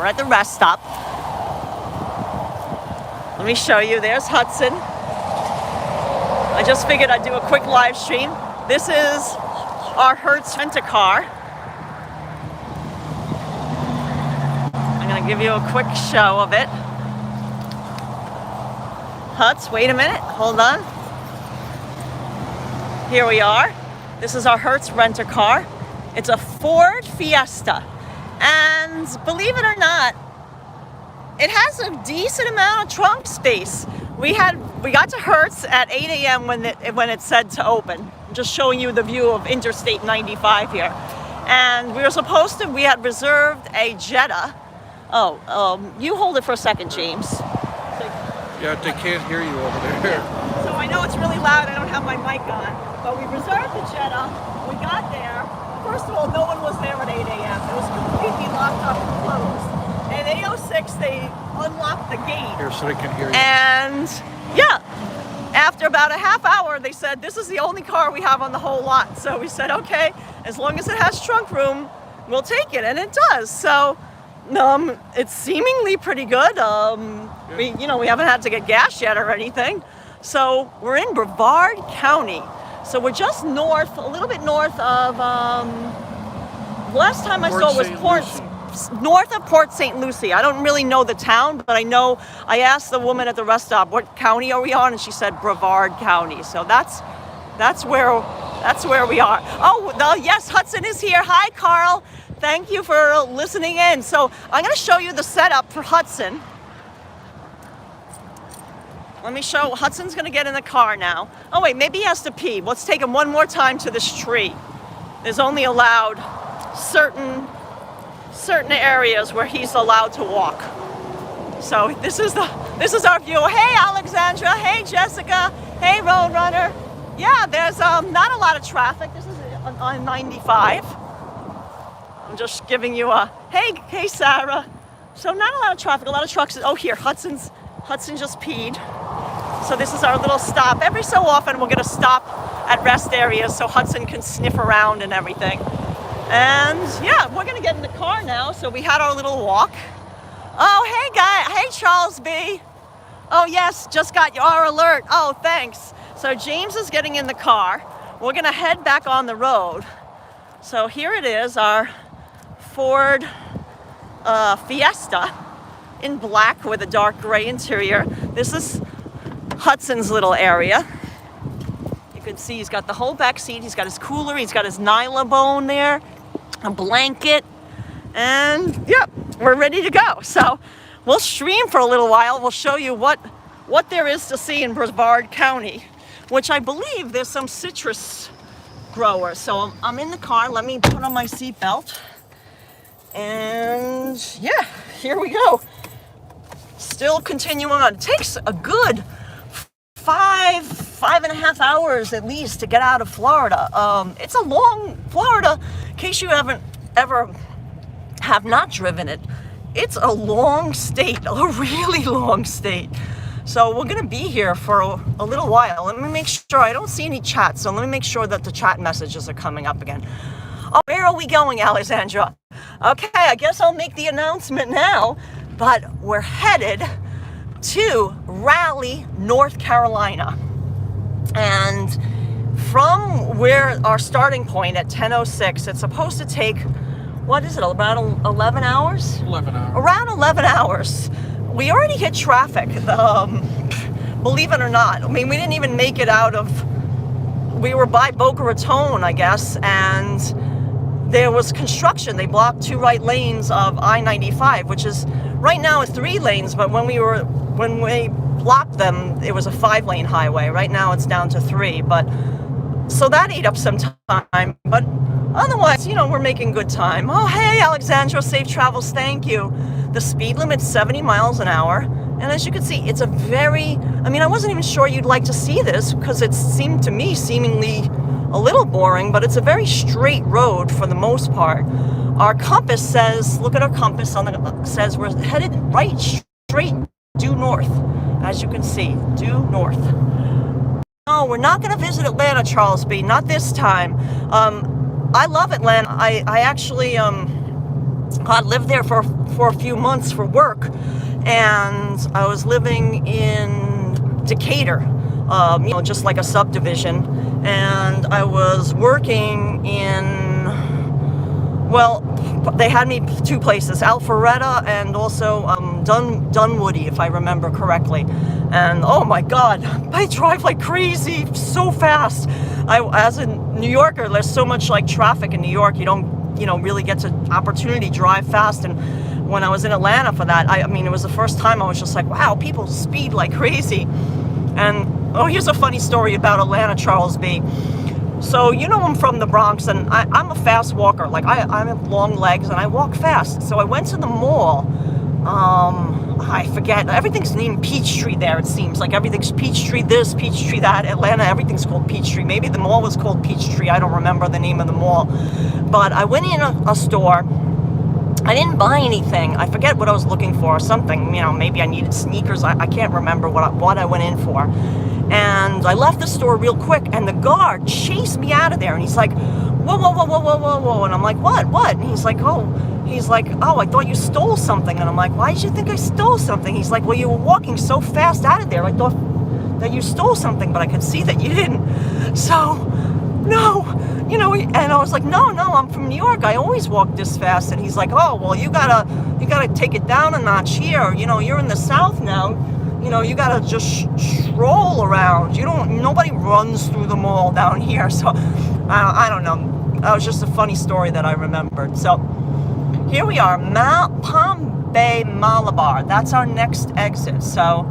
We're at the rest stop. Let me show you. There's Hudson. I just figured I'd do a quick live stream. This is our Hertz rent-a-car. I'm going to give you a quick show of it. Hutz, wait a minute. Hold on. Here we are. This is our Hertz rent-a-car. It's a Ford Fiesta. And believe it or not, it has a decent amount of trunk space. We got to Hertz at 8 a.m. when it said to open. I'm just showing you the view of Interstate 95 here. And we had reserved a Jetta. You hold it for a second, James. Yeah, they can't hear you over there. Yeah. So I know it's really loud. I don't have my mic on. But we reserved the Jetta. We got there. First of all, no one was there at 8 a.m. It was completely locked up and closed. At 8:06, they unlocked the gate. Here, so they can hear you. And yeah, after about a half hour, they said, this is the only car we have on the whole lot. So we said, okay, as long as it has trunk room, we'll take it. And it does. So it's seemingly pretty good. We haven't had to get gas yet or anything. So we're in Brevard County. So we're just north, a little bit north of, last time I saw was north of Port St. Lucie. I don't really know the town, but I asked the woman at the rest stop, what county are we on? And she said Brevard County. So that's where we are. Oh, yes, Hudson is here. Hi, Carl. Thank you for listening in. So I'm going to show you the setup for Hudson. Let me show. Hudson's going to get in the car now. Oh, wait, maybe he has to pee. Let's take him one more time to this tree. There's only allowed certain areas where he's allowed to walk. So this is our view. Hey, Alexandra. Hey, Jessica. Hey, Roadrunner. Yeah, there's not a lot of traffic. This is on 95. I'm just giving you a hey, Sarah. So not a lot of traffic. A lot of trucks. Oh, here, Hudson just peed. So this is our little stop. Every so often we're gonna stop at rest areas so Hudson can sniff around and everything. And yeah, we're gonna get in the car now. So we had our little walk. Oh, hey guy. Hey, Charles B. Oh yes, just got your alert. Oh, thanks. So James is getting in the car. We're gonna head back on the road. So here it is, our Ford Fiesta in black with a dark gray interior. This is Hudson's little area. You can see he's got the whole back seat. He's got his cooler. He's got his nylabone there, a blanket, and yep, we're ready to go. So we'll stream for a little while. We'll show you what there is to see in Brevard County, which I believe there's some citrus growers. So I'm in the car. Let me put on my seatbelt. And yeah, here we go. Still continuing on. It takes a good 5.5 hours at least to get out of Florida. It's a long Florida. In case you have not driven it, it's a long state, a really long state. So we're gonna be here for a little while. Let me make sure. I don't see any chat, so let me make sure that the chat messages are coming up again. Oh, where are we going, Alexandra? Okay, I guess I'll make the announcement now, but we're headed to Raleigh, North Carolina. And from where our starting point at 10:06, it's supposed to take, what is it, about 11 hours? 11 hours. Around 11 hours. We already hit traffic, believe it or not. I mean, we didn't even make it out of, we were by Boca Raton, I guess, and there was construction. They blocked 2 right lanes of I-95, which is, right now it's 3 lanes, but when we blocked them, it was a 5-lane highway. Right now it's down to 3, but, so that ate up some time, but otherwise, we're making good time. Oh, hey, Alexandra, safe travels, thank you. The speed limit's 70 miles an hour, and as you can see, it's a very, I wasn't even sure you'd like to see this, because it seemed to me seemingly a little boring, but it's a very straight road for the most part. Our compass says, look at our compass says we're headed right straight due north. As you can see, due north. No, we're not going to visit Atlanta, Charles B. Not this time. I love Atlanta. I actually I lived there for a few months for work, and I was living in Decatur, just like a subdivision, and I was working in, well, they had me two places, Alpharetta and also Dunwoody, if I remember correctly. And oh my God, I drive like crazy, so fast. As a New Yorker, there's so much like traffic in New York, you don't really get to opportunity to drive fast. And when I was in Atlanta for that, I mean, it was the first time I was just like, wow, people speed like crazy. And oh, here's a funny story about Atlanta, Charles B. So, I'm from the Bronx, and I'm a fast walker. Like, I have long legs, and I walk fast. So I went to the mall. I forget. Everything's named Peachtree there, it seems. Like, everything's Peachtree this, Peachtree that. Atlanta, everything's called Peachtree. Maybe the mall was called Peachtree. I don't remember the name of the mall. But I went in a store. I didn't buy anything. I forget what I was looking for. Something, maybe I needed sneakers. I can't remember what I went in for. And I left the store real quick, and the guard chased me out of there, and he's like, whoa, whoa, whoa, whoa, whoa, whoa, whoa. And I'm like, what? And he's like, oh, I thought you stole something. And I'm like, why did you think I stole something? He's like, well, you were walking so fast out of there, I thought that you stole something, but I could see that you didn't. So, no, and I was like, no, I'm from New York. I always walk this fast. And he's like, oh, well, you gotta take it down a notch here. You're in the South now. You gotta just stroll around. Nobody runs through the mall down here. So, I don't know. That was just a funny story that I remembered. So, here we are, Palm Bay, Malabar. That's our next exit. So,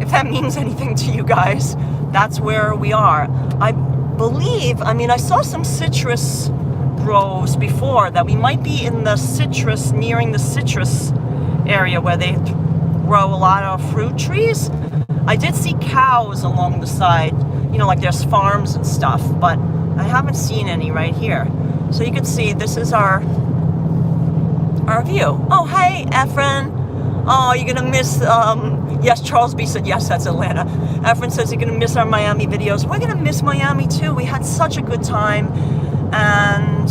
if that means anything to you guys, that's where we are. I believe, I saw some citrus groves before, that we might be in the nearing the citrus area where they grow a lot of fruit trees. I did see cows along the side, like there's farms and stuff, but I haven't seen any right here. So you can see this is our view. Oh, hey, Efren. Oh, you're gonna miss, yes, Charles B said, yes, that's Atlanta. Efren says you're gonna miss our Miami videos. We're gonna miss Miami too. We had such a good time, and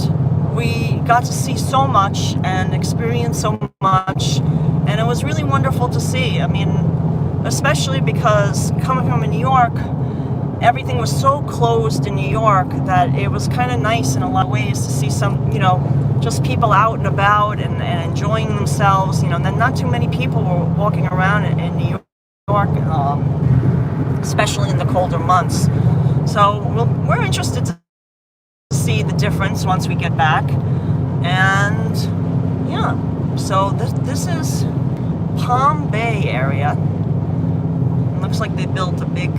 we got to see so much and experience so much. And it was really wonderful to see. Especially because coming from New York, everything was so closed in New York that it was kind of nice in a lot of ways to see some, just people out and about and enjoying themselves. And then not too many people were walking around in New York, especially in the colder months. So we're interested to see the difference once we get back. And yeah. So this is Palm Bay area. It looks like they built a big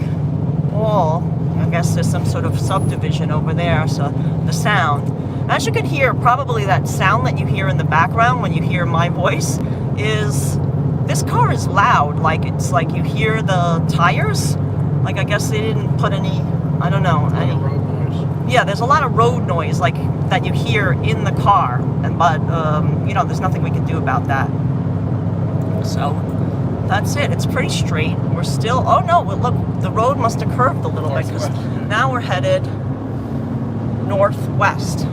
wall. I guess there's some sort of subdivision over there. So the sound, as you can hear, probably that sound that you hear in the background when you hear my voice is, this car is loud. Like, it's like you hear the tires. Like, I guess they didn't put any, I don't know. Road noise. Yeah, there's a lot of road noise, like, that you hear in the car, but there's nothing we can do about that. So that's it. It's pretty straight. We're still, oh no, well, look, the road must have curved a little bit, because now we're headed northwest.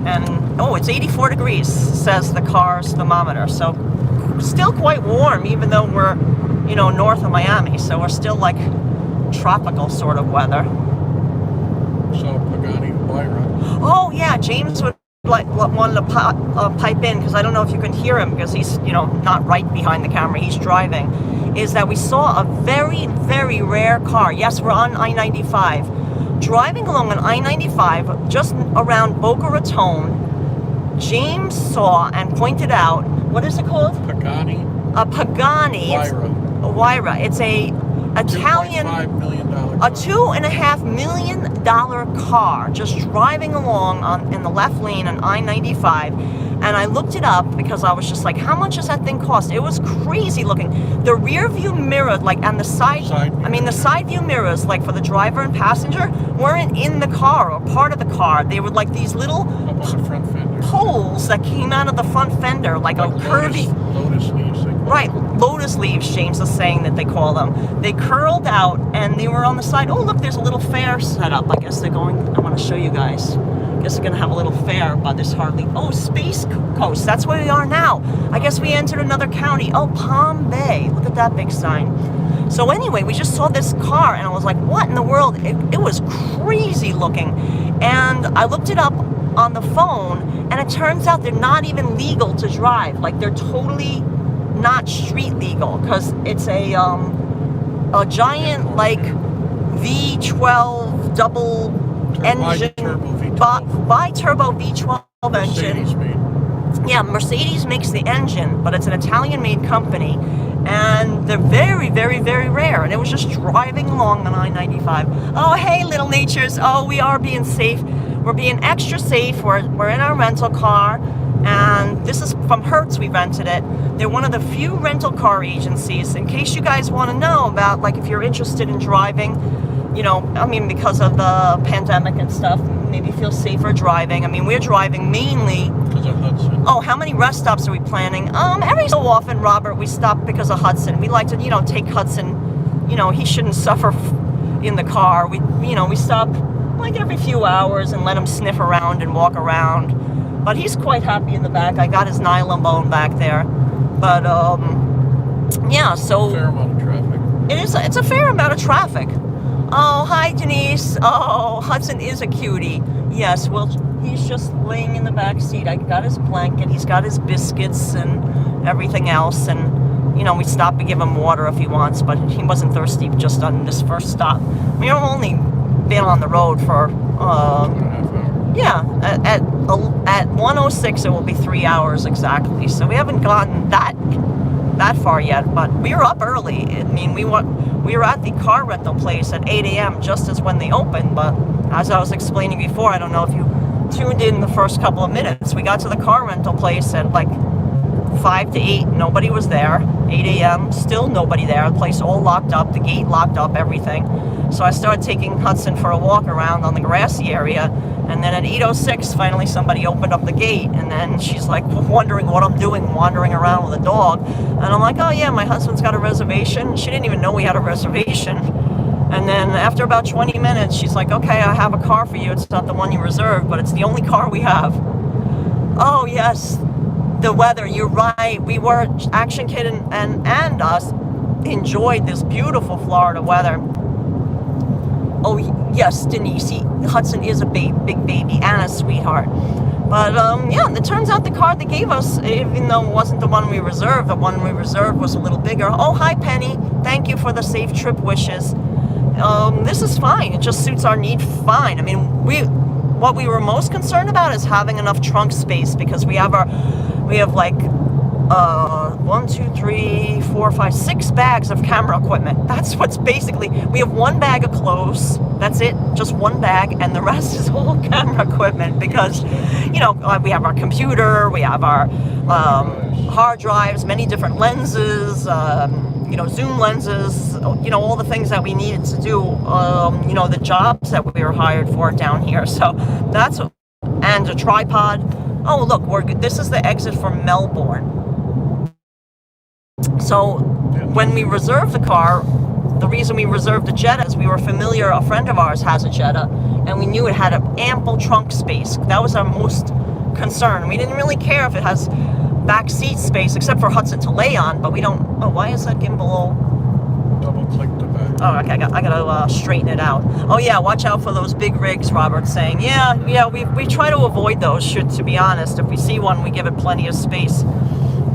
And oh, it's 84 degrees, says the car's thermometer. So still quite warm, even though we're north of Miami. So we're still like tropical sort of weather. So Pagani Huayra. Oh yeah, James would wanted to pipe in, because I don't know if you can hear him, because he's not right behind the camera, he's driving. Is that we saw a very, very rare car. Yes, we're on I-95, driving along on I-95 just around Boca Raton. James saw and pointed out, what is it called? Pagani. A Pagani. Huayra. It's a Italian, $2.5 million car. a $2.5 million car, just driving along in the left lane on I-95. And I looked it up because I was just like, how much does that thing cost? It was crazy looking. The rear view mirror, like, and the the side view mirrors, like, for the driver and passenger, weren't in the car or part of the car. They were like these little front fender. poles that came out of the front fender, like a curvy. Lotus leaves. Right, lotus leaves, James is saying that they call them. They curled out and they were on the side. Oh, look, there's a little fair set up. I guess they're going, I want to show you guys. this is gonna have a little fair by this Harley. Oh, Space Coast, that's where we are now. I guess we entered another county. Oh, Palm Bay, look at that big sign. So anyway, we just saw this car and I was like, what in the world? It was crazy looking. And I looked it up on the phone and it turns out they're not even legal to drive. Like they're totally not street legal because it's a giant like V12 double engine, bi-turbo V12 engine. Yeah, Mercedes makes the engine, but it's an Italian-made company, and they're very, very, very rare. And it was just driving along on I-95. Oh, hey, little natures. Oh, we are being safe. We're being extra safe. We're in our rental car, and this is from Hertz. We rented it. They're one of the few rental car agencies. In case you guys want to know about, like, if you're interested in driving, you know, I mean, because of the pandemic and stuff, maybe feel safer driving. I mean, we're driving mainly because of Hudson. Oh, how many rest stops are we planning? Every so often, Robert, we stop because of Hudson. We like to, you know, take Hudson. You know, he shouldn't suffer in the car. We stop like every few hours and let him sniff around and walk around. But he's quite happy in the back. I got his nylon bone back there. But yeah, so A fair amount of traffic. it's a fair amount of traffic. Oh, hi, Denise. Oh, Hudson is a cutie. Yes, well, he's just laying in the back seat. I got his blanket. He's got his biscuits and everything else. And, you know, we stop to give him water if he wants, but he wasn't thirsty just on this first stop. We've only been on the road for, 2.5 hours. yeah, at 1:06 it will be 3 hours exactly. So we haven't gotten that far yet, but we were up early. I mean, we were at the car rental place at 8 a.m. just as when they opened, but as I was explaining before, I don't know if you tuned in the first couple of minutes, we got to the car rental place at like 5 to 8, nobody was there. 8 a.m., still nobody there, the place all locked up, the gate locked up, everything. So I started taking Hudson for a walk around on the grassy area, and then at 8:06, finally somebody opened up the gate, and then she's like wondering what I'm doing, wandering around with a dog. And I'm like, oh yeah, my husband's got a reservation. She didn't even know we had a reservation. And then after about 20 minutes, she's like, okay, I have a car for you. It's not the one you reserved, but it's the only car we have. Oh yes, the weather, you're right. We were, Action Kid and us enjoyed this beautiful Florida weather. Oh yes, Denise, Hudson is a big baby and a sweetheart. But yeah, it turns out the car they gave us, even though it wasn't the one we reserved, the one we reserved was a little bigger. Oh, hi Penny, thank you for the safe trip wishes. This is fine, it just suits our need fine. I mean, what we were most concerned about is having enough trunk space, because we have like 1, 2, 3, 4, 5, 6 bags of camera equipment. That's what's basically, we have 1 bag of clothes, that's it, just 1 bag, and the rest is all camera equipment, because, you know, we have our computer, we have our hard drives, many different lenses, you know, zoom lenses, you know, all the things that we needed to do, you know, the jobs that we were hired for down here. So that's, and a tripod. Oh, look, this is the exit from Melbourne. So when we reserved the car, the reason we reserved a Jetta is we were familiar, a friend of ours has a Jetta, and we knew it had an ample trunk space. That was our most concern. We didn't really care if it has back seat space, except for Hudson to lay on, but we don't, oh, why is that gimbal all? Double click the back. Oh, okay, I gotta straighten it out. Oh yeah, watch out for those big rigs, Robert's saying. Yeah, we try to avoid those, to be honest. If we see one, we give it plenty of space.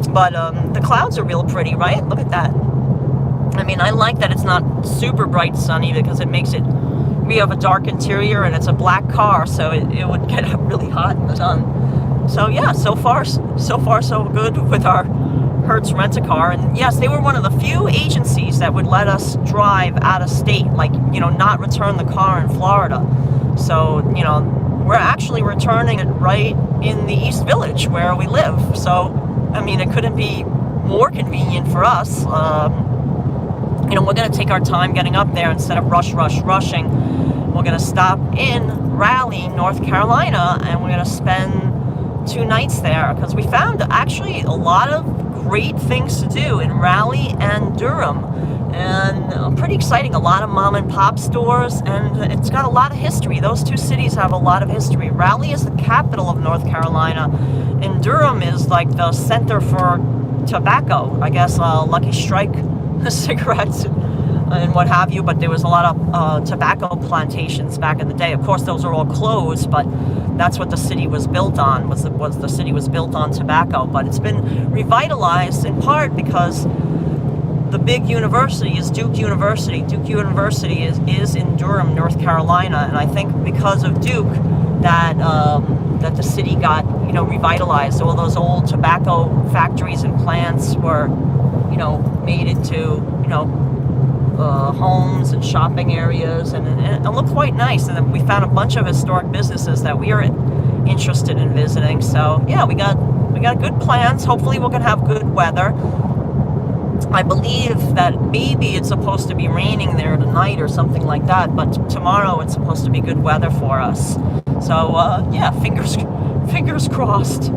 But the clouds are real pretty, right? Look at that. I mean, I like that it's not super bright sunny, because it makes it, we have a dark interior and it's a black car, so it would get really hot in the sun. So yeah, so far so good with our Hertz rent-a-car. And yes, they were one of the few agencies that would let us drive out of state, like, you know, not return the car in Florida. So, you know, we're actually returning it right in the East Village where we live. So, I mean, it couldn't be more convenient for us. You know, we're going to take our time getting up there instead of rushing. We're going to stop in Raleigh, North Carolina, and we're going to spend 2 nights there, because we found actually a lot of great things to do in Raleigh and Durham. and pretty exciting. A lot of mom and pop stores, and it's got a lot of history. Those two cities have a lot of history. Raleigh is the capital of North Carolina, and Durham is like the center for tobacco. I guess Lucky Strike cigarettes and what have you, but there was a lot of tobacco plantations back in the day. Of course, those are all closed, but that's what the city was built on. The city was built on tobacco, but it's been revitalized in part because the big university is Duke University. Duke University is in Durham, North Carolina, and I think because of Duke that that the city got revitalized. All those old tobacco factories and plants were made into homes and shopping areas, and it looked quite nice. And then we found a bunch of historic businesses that we are interested in visiting. So yeah, we got good plans. Hopefully we're gonna have good weather. I believe that maybe it's supposed to be raining there tonight or something like that, but tomorrow it's supposed to be good weather for us. So yeah, fingers crossed.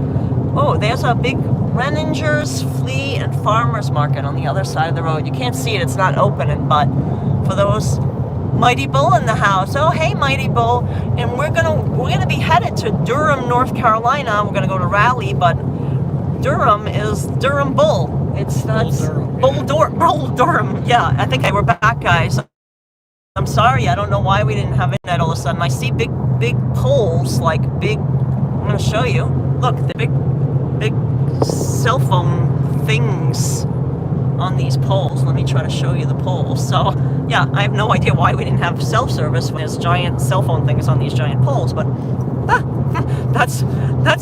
Oh, there's a big Renninger's Flea and Farmers Market on the other side of the road. You can't see it, it's not opening, but for those Mighty Bull in the house. Oh, hey, Mighty Bull. And we're gonna be headed to Durham, North Carolina. We're gonna go to Raleigh, but Durham is Durham Bull. Bull Durham. Yeah, I think we're back, guys. I'm sorry, I don't know why we didn't have internet all of a sudden. I see big poles, like big. I'm gonna show you. Look, the big cell phone things on these poles. Let me try to show you the poles. So yeah, I have no idea why we didn't have cell service when there's giant cell phone things on these giant poles, but that's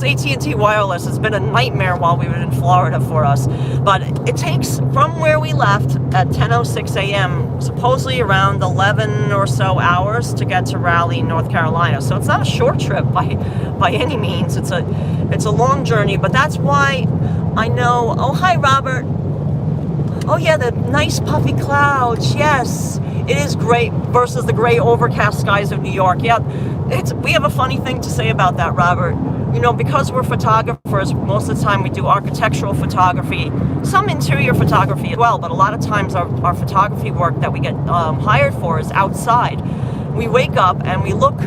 AT&T Wireless. It's been a nightmare while we were in Florida for us. But it takes, from where we left at 10:06 a.m., supposedly around 11 or so hours to get to Raleigh, North Carolina. So it's not a short trip by any means. It's a long journey, but that's why I know. Oh, hi, Robert. Oh yeah, the nice puffy clouds. Yes, it is great versus the gray overcast skies of New York. Yeah, we have a funny thing to say about that, Robert. Because we're photographers, most of the time we do architectural photography, some interior photography as well, but a lot of times our photography work that we get hired for is outside. We wake up and we look,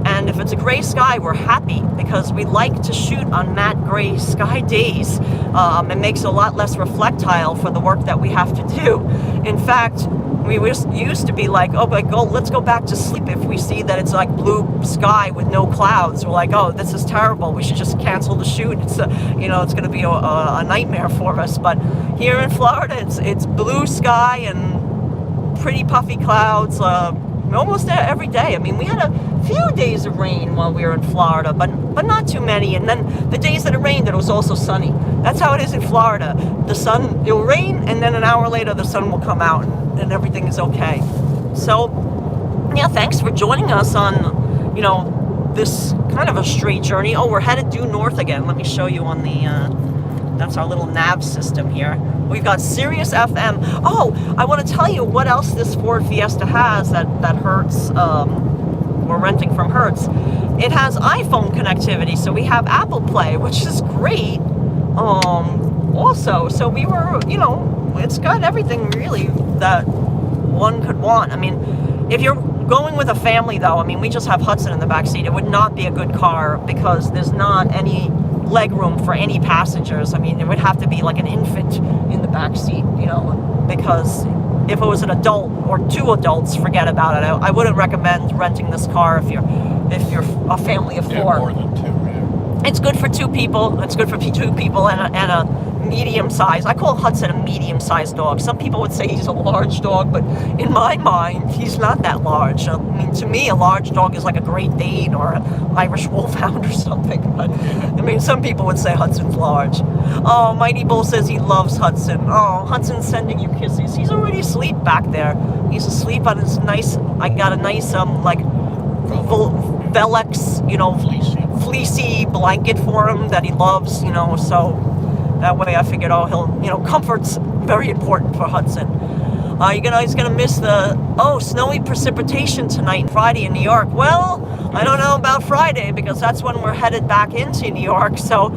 and if it's a gray sky, we're happy because we like to shoot on matte gray sky days. It makes a lot less reflectile for the work that we have to do. In fact, we used to be like, oh, but let's go back to sleep if we see that it's like blue sky with no clouds. We're like, oh, this is terrible. We should just cancel the shoot. It's it's going to be a nightmare for us. But here in Florida, it's blue sky and pretty puffy clouds almost every day. I mean, we had a few days of rain while we were in Florida, but not too many. And then the days that it rained, it was also sunny. That's how it is in Florida. The sun, it'll rain, and then an hour later, the sun will come out, and everything is okay. So, yeah, thanks for joining us on, this kind of a straight journey. Oh, we're headed due north again. Let me show you on the, that's our little nav system here. We've got Sirius FM. Oh, I want to tell you what else this Ford Fiesta has that Hertz, we're renting from Hertz. It has iPhone connectivity, so we have Apple Play, which is great. Also, so we were, it's got everything really that one could want. I mean, if you're going with a family, though, I mean, we just have Hudson in the back seat. It would not be a good car because there's not any leg room for any passengers. I mean, it would have to be like an infant in the back seat, because if it was an adult or two adults, forget about it. I wouldn't recommend renting this car if you're a family of four. Yeah, more than two, yeah. It's good for two people. It's good for two people and a medium size. I call Hudson a medium-sized dog. Some people would say he's a large dog, but in my mind, he's not that large. I mean, to me, a large dog is like a Great Dane or an Irish Wolfhound or something. But I mean, some people would say Hudson's large. Oh, Mighty Bull says he loves Hudson. Oh, Hudson's sending you kisses. He's already asleep back there. He's asleep on his nice. I got a nice Velux, fleecy blanket for him that he loves. So. That way I figured, he'll, comfort's very important for Hudson. He's gonna miss the, snowy precipitation tonight and Friday in New York. Well, I don't know about Friday because that's when we're headed back into New York. So,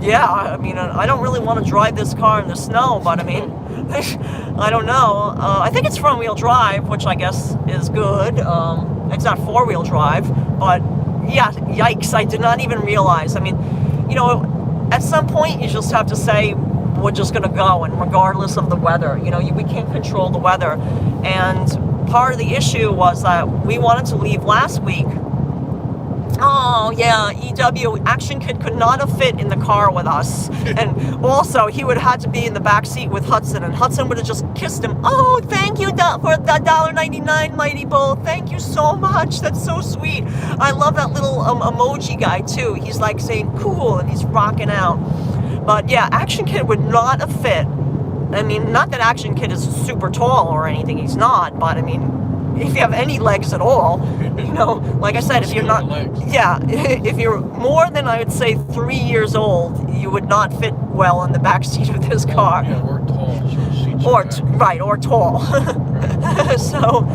yeah, I mean, I don't really want to drive this car in the snow, but I mean, I don't know. I think it's front-wheel drive, which I guess is good. It's not four-wheel drive, but yeah, yikes, I did not even realize. I mean, you know, at some point you just have to say, we're just going to go, and regardless of the weather, you know, we can't control the weather. And part of the issue was that we wanted to leave last week. Oh yeah, EW, Action Kid could not have fit in the car with us. And also, he would have had to be in the back seat with Hudson, and Hudson would have just kissed him. Oh, thank you for the $1.99, Mighty Bull. Thank you so much. That's so sweet. I love that little emoji guy too. He's like saying cool, and he's rocking out. But yeah, Action Kid would not have fit. I mean, not that Action Kid is super tall or anything. He's not, but I mean, if you have any legs at all, you know, like I said, if you're not, yeah, if you're more than, I would say, 3 years old, you would not fit well in the back seat of this car. Yeah, or tall. Right, or tall. So,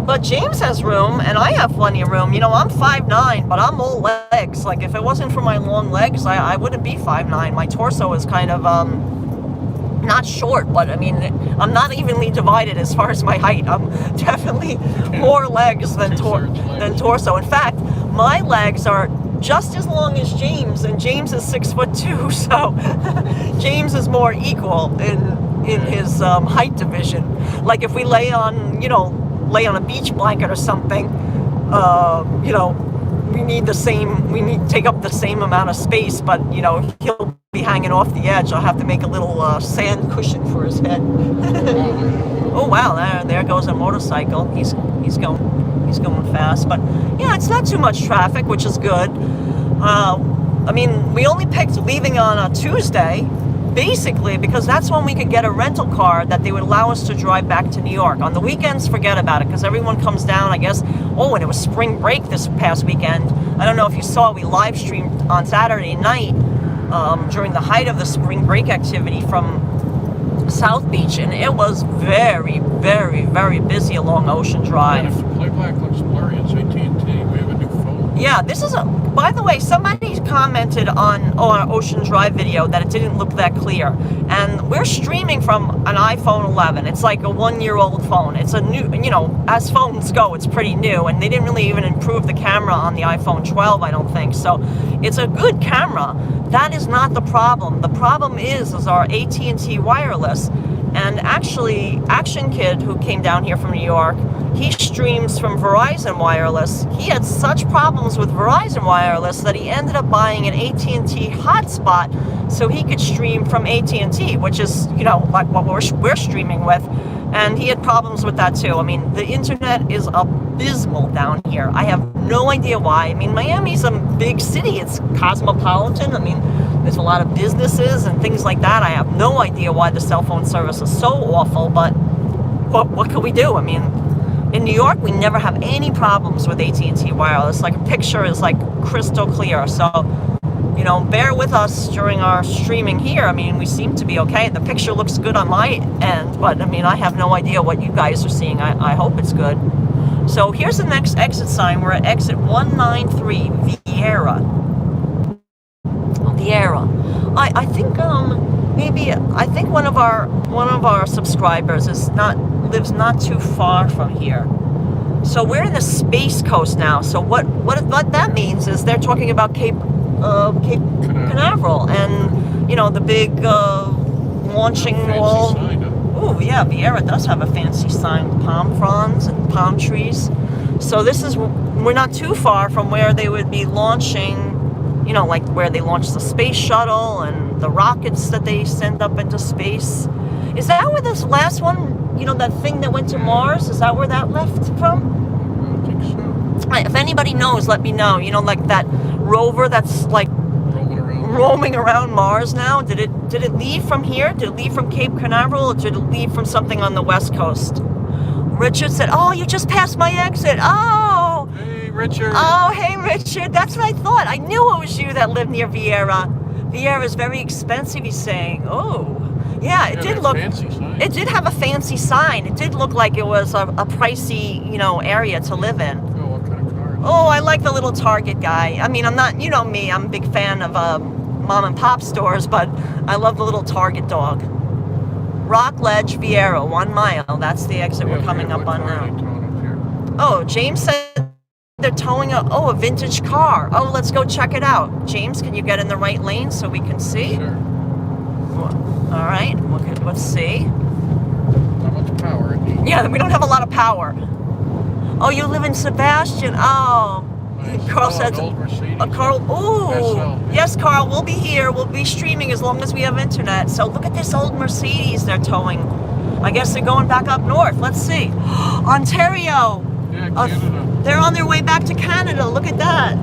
but James has room, and I have plenty of room. You know, I'm 5'9", but I'm all legs. Like, if it wasn't for my long legs, I wouldn't be 5'9". My torso is kind of, not short, but I mean, I'm not evenly divided as far as my height. I'm definitely more legs than torso. In fact, my legs are just as long as James, and James is 6'2", so James is more equal in his height division. Like if we lay on a beach blanket or something, you know, we need to take up the same amount of space, but you know, he'll be hanging off the edge. I'll have to make a little sand cushion for his head. Oh wow, there goes a motorcycle. He's going fast, but yeah, it's not too much traffic, which is good. I mean, we only picked leaving on a Tuesday, basically because that's when we could get a rental car that they would allow us to drive back to New York. On the weekends, forget about it, because everyone comes down, I guess. Oh, and it was spring break this past weekend. I don't know if you saw, we live streamed on Saturday night during the height of the spring break activity from South Beach, and it was very, very, very busy along Ocean Drive. And if the playback looks blurry, it's AT&T. We have a new phone. Yeah, this is by the way, somebody commented on our Ocean Drive video that it didn't look that clear. And we're streaming from an iPhone 11. It's like a 1-year-old phone. It's a new, you know, as phones go, it's pretty new. And they didn't really even improve the camera on the iPhone 12, I don't think. So it's a good camera. That is not the problem. The problem is our AT&T wireless. And actually, Action Kid, who came down here from New York, he streams from Verizon Wireless. He had such problems with Verizon Wireless that he ended up buying an AT&T hotspot so he could stream from AT&T, which is, you know, like what we're streaming with. And he had problems with that too. I mean, the internet is abysmal down here. I have no idea why. I mean, Miami's a big city. It's cosmopolitan. I mean, there's a lot of businesses and things like that. I have no idea why the cell phone service is so awful, but what can we do? I mean, in New York, we never have any problems with AT&T wireless. Like, a picture is like crystal clear. So, you know, bear with us during our streaming here. I mean, we seem to be okay. The picture looks good on my end, but I mean, I have no idea what you guys are seeing. I hope it's good. So here's the next exit sign. We're at exit 193, Vieira. I think I think one of our subscribers lives not too far from here. So we're in the Space Coast now. So what that means is they're talking about Cape Canaveral and, you know, the big launching wall. Oh yeah, Vieira does have a fancy sign, palm fronds and palm trees. So we're not too far from where they would be launching, you know, like where they launch the space shuttle and the rockets that they send up into space. Is that where this last one, you know, that thing that went to Mars, is that where that left from? I think so. If anybody knows, let me know. You know, like that rover that's like roaming around Mars now. Did it leave from here? Did it leave from Cape Canaveral, or did it leave from something on the West Coast? Richard said, "Oh, you just passed my exit." Oh. Hey, Richard. Oh, hey, Richard. That's what I thought. I knew it was you that lived near Vieira. Vieira is very expensive, he's saying. Oh. Yeah, it did look. It did have a fancy sign. It did look like it was a pricey, you know, area to live in. Oh, what kind of car? Oh, I like the little Target guy. I mean, I'm not, you know me, I'm a big fan of mom and pop stores, but I love the little Target dog. Rockledge, Vieira, 1 mile. That's the exit we're coming up on now. Oh, James said they're towing a vintage car. Oh, let's go check it out. James, can you get in the right lane so we can see? Sure. All right, let's see. How much power it needs? Yeah, we don't have a lot of power. Oh, you live in Sebastian. Oh. Nice. Carl said, old Mercedes. Carl, ooh, SL. yes, Carl, we'll be here. We'll be streaming as long as we have internet. So look at this old Mercedes they're towing. I guess they're going back up north. Let's see. Ontario. Yeah, Canada. They're on their way back to Canada. Look at that.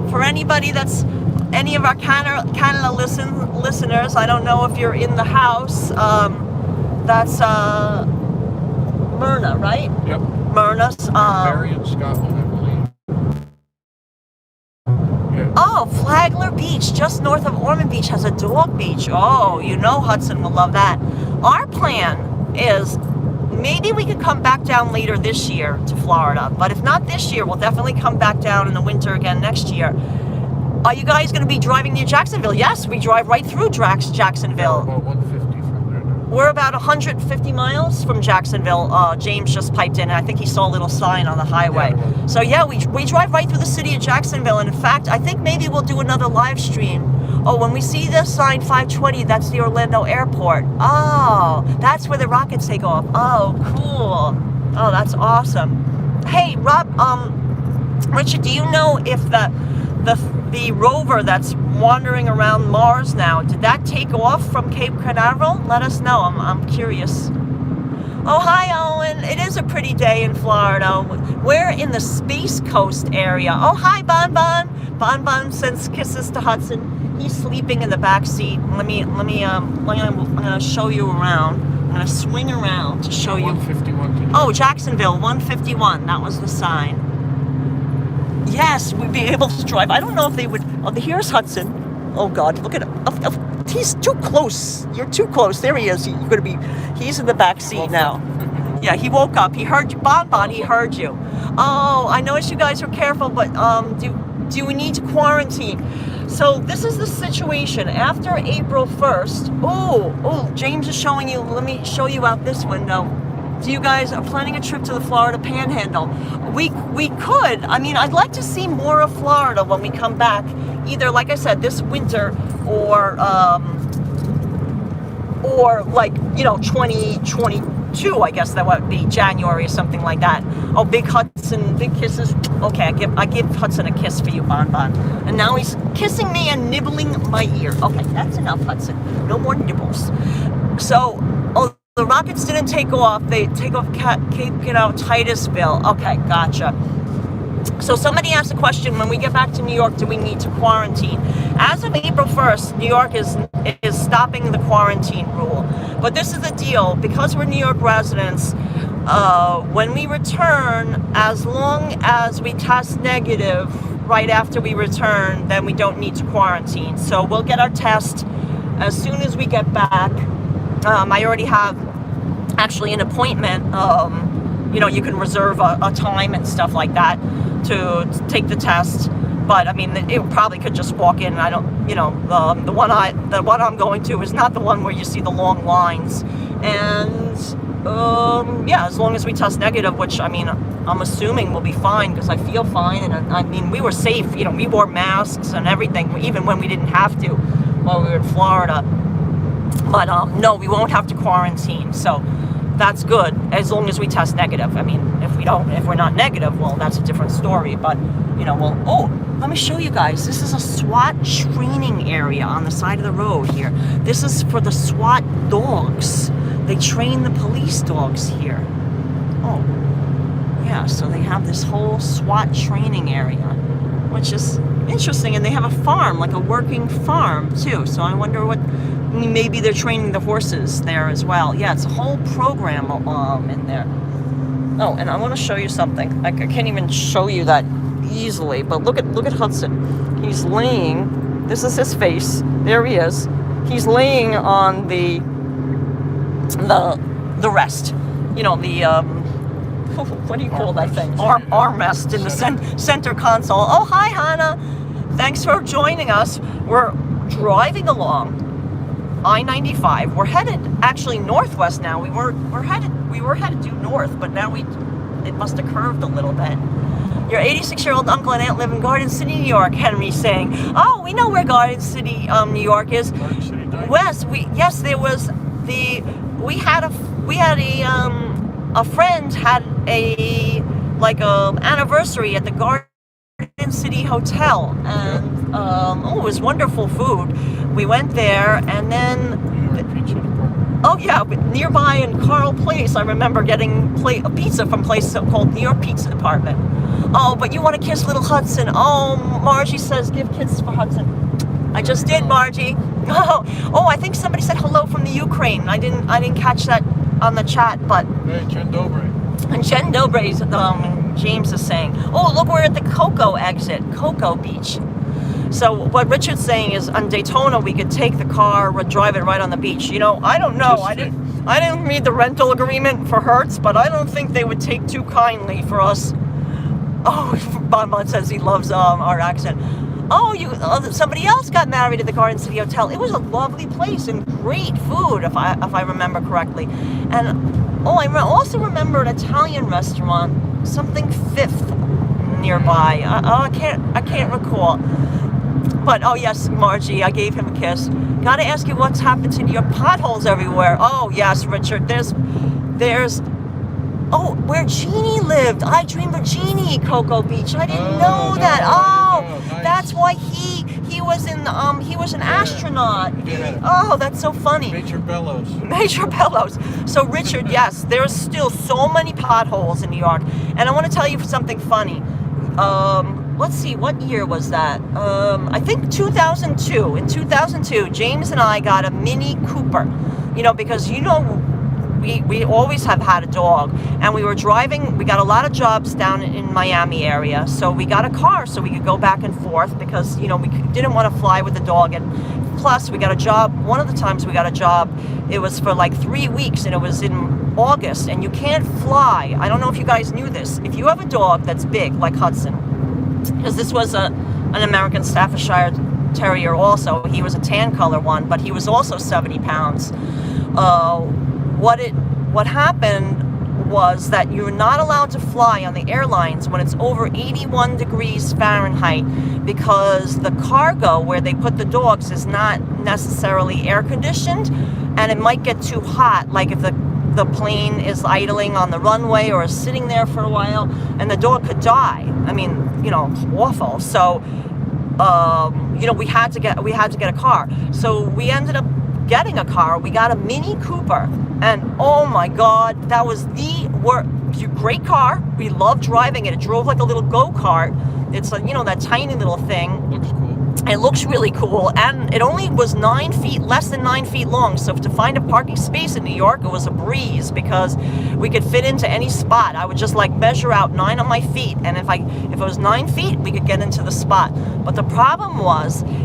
For anybody that's, any of our Canada listeners, I don't know if you're in the house. That's Myrna, right? Yep. Myrna's. Barrie in Scotland, I believe. Yeah. Oh, Flagler Beach, just north of Ormond Beach, has a dog beach. Oh, you know Hudson will love that. Our plan is maybe we could come back down later this year to Florida. But if not this year, we'll definitely come back down in the winter again next year. Are you guys going to be driving near Jacksonville? Yes, we drive right through Jacksonville. About 150 from there now. We're about 150 miles from Jacksonville. James just piped in. I think he saw a little sign on the highway. Yeah. So yeah, we drive right through the city of Jacksonville. And in fact, I think maybe we'll do another live stream. Oh, when we see this sign 520, that's the Orlando airport. Oh, that's where the rockets take off. Oh, cool. Oh, that's awesome. Hey, Rob, Richard, do you know if the rover that's wandering around Mars now, did that take off from Cape Canaveral? Let us know. I'm curious. Oh, hi, Owen. It is a pretty day in Florida. We're in the Space Coast area. Oh, hi, Bon Bon. Bon Bon sends kisses to Hudson. He's sleeping in the back seat. I'm gonna show you around. I'm gonna swing around to show you. 151. Oh, Jacksonville, 151. That was the sign. Yes, we'd be able to drive. I don't know if they would. Oh, here's Hudson. Oh God, look at him. He's too close. You're too close. There he is. He's in the back seat now. Yeah, he woke up. He heard you. Bon Bon, he heard you. Oh, I noticed you guys were careful, but do we need to quarantine? So this is the situation. After April 1st, oh, James is showing you. Let me show you out this window. So you guys are planning a trip to the Florida Panhandle. We could. I mean, I'd like to see more of Florida when we come back. Either, like I said, this winter or like, 2022, I guess that would be January or something like that. Oh, big Hudson, big kisses. Okay, I give Hudson a kiss for you, Bon Bon. And now he's kissing me and nibbling my ear. Okay, that's enough, Hudson. No more nibbles. So, the rockets didn't take off. They take off Cape Canaveral, Titusville. Okay, gotcha. So somebody asked a question, when we get back to New York, do we need to quarantine? As of April 1st, New York is stopping the quarantine rule. But this is the deal, because we're New York residents, when we return, as long as we test negative right after we return, then we don't need to quarantine. So we'll get our test as soon as we get back. I already have actually an appointment. You can reserve a time and stuff like that to take the test. But I mean, it probably could just walk in. I don't, the one I'm going to is not the one where you see the long lines. And yeah, as long as we test negative, which I mean, I'm assuming we'll be fine because I feel fine. And I mean, we were safe. We wore masks and everything, even when we didn't have to while we were in Florida. But no, we won't have to quarantine. So that's good as long as we test negative. I mean, if we're not negative, well, that's a different story. But let me show you guys. This is a SWAT training area on the side of the road here. This is for the SWAT dogs. They train the police dogs here. Oh, yeah. So they have this whole SWAT training area, which is interesting. And they have a farm, like a working farm too. So I wonder maybe they're training the horses there as well. Yeah, it's a whole program in there. Oh, and I want to show you something. I can't even show you that easily, but look at Hudson. He's laying. This is his face. There he is. He's laying on the rest. What do you call that thing? Armrest in the center console. Oh, hi, Hannah. Thanks for joining us. We're driving along. I-95. We're headed actually northwest now. We were headed due north, but now it must have curved a little bit. Your 86-year-old uncle and aunt live in Garden City, New York. Henry's saying, "Oh, we know where Garden City, New York is." Garden City, West. There was a friend had a anniversary at the Garden City Hotel, and it was wonderful food. We went there, and then nearby in Carl Place, I remember getting a pizza from a place called New York Pizza Department. Oh, but you want to kiss little Hudson? Oh, Margie says give kisses for Hudson. I just did, Margie. Oh, I think somebody said hello from the Ukraine. I didn't catch that on the chat, but. Hey, Jen Dobre. And Jen Dobre's, James is saying, oh, look, we're at the Cocoa exit, Cocoa Beach. So what Richard's saying is on Daytona, we could take the car, drive it right on the beach. I don't know. I didn't read the rental agreement for Hertz, but I don't think they would take too kindly for us. Oh, Bonbon says he loves our accent. Oh, somebody else got married at the Garden City Hotel. It was a lovely place and great food, if I remember correctly. And I also remember an Italian restaurant, something Fifth nearby. I can't recall. But oh yes, Margie, I gave him a kiss. Gotta ask you what's happened to your potholes everywhere. Oh yes, Richard. There's where Jeannie lived. I dreamed of Jeannie, Cocoa Beach. I didn't know that. Nice. That's why he was an astronaut. Yeah. Oh, that's so funny. Major Bellows. So Richard, yes, there's still so many potholes in New York. And I want to tell you something funny. Let's see, what year was that? I think 2002. In 2002, James and I got a Mini Cooper. Because we always have had a dog, and we were driving. We got a lot of jobs down in Miami area, so we got a car so we could go back and forth because we didn't want to fly with the dog. And plus, we got a job. One of the times we got a job, it was for like 3 weeks, and it was in August, and you can't fly. I don't know if you guys knew this. If you have a dog that's big like Hudson, because this was an American Staffordshire Terrier also. He was a tan color one, but he was also 70 pounds. What happened was that you're not allowed to fly on the airlines when it's over 81 degrees Fahrenheit because the cargo where they put the dogs is not necessarily air conditioned, and it might get too hot, like if the plane is idling on the runway or is sitting there for a while, and the dog could die. I mean, awful. So we had to get a car. So we ended up getting a car. We got a Mini Cooper, and oh my God, that was great car. We loved driving it. It drove like a little go-kart. It's that tiny little thing. Looks cool. It looks really cool, and it only was less than 9 feet long. So to find a parking space in New York, it was a breeze because we could fit into any spot. I would just measure out 9 on my feet, and if it was 9 feet, we could get into the spot. But the problem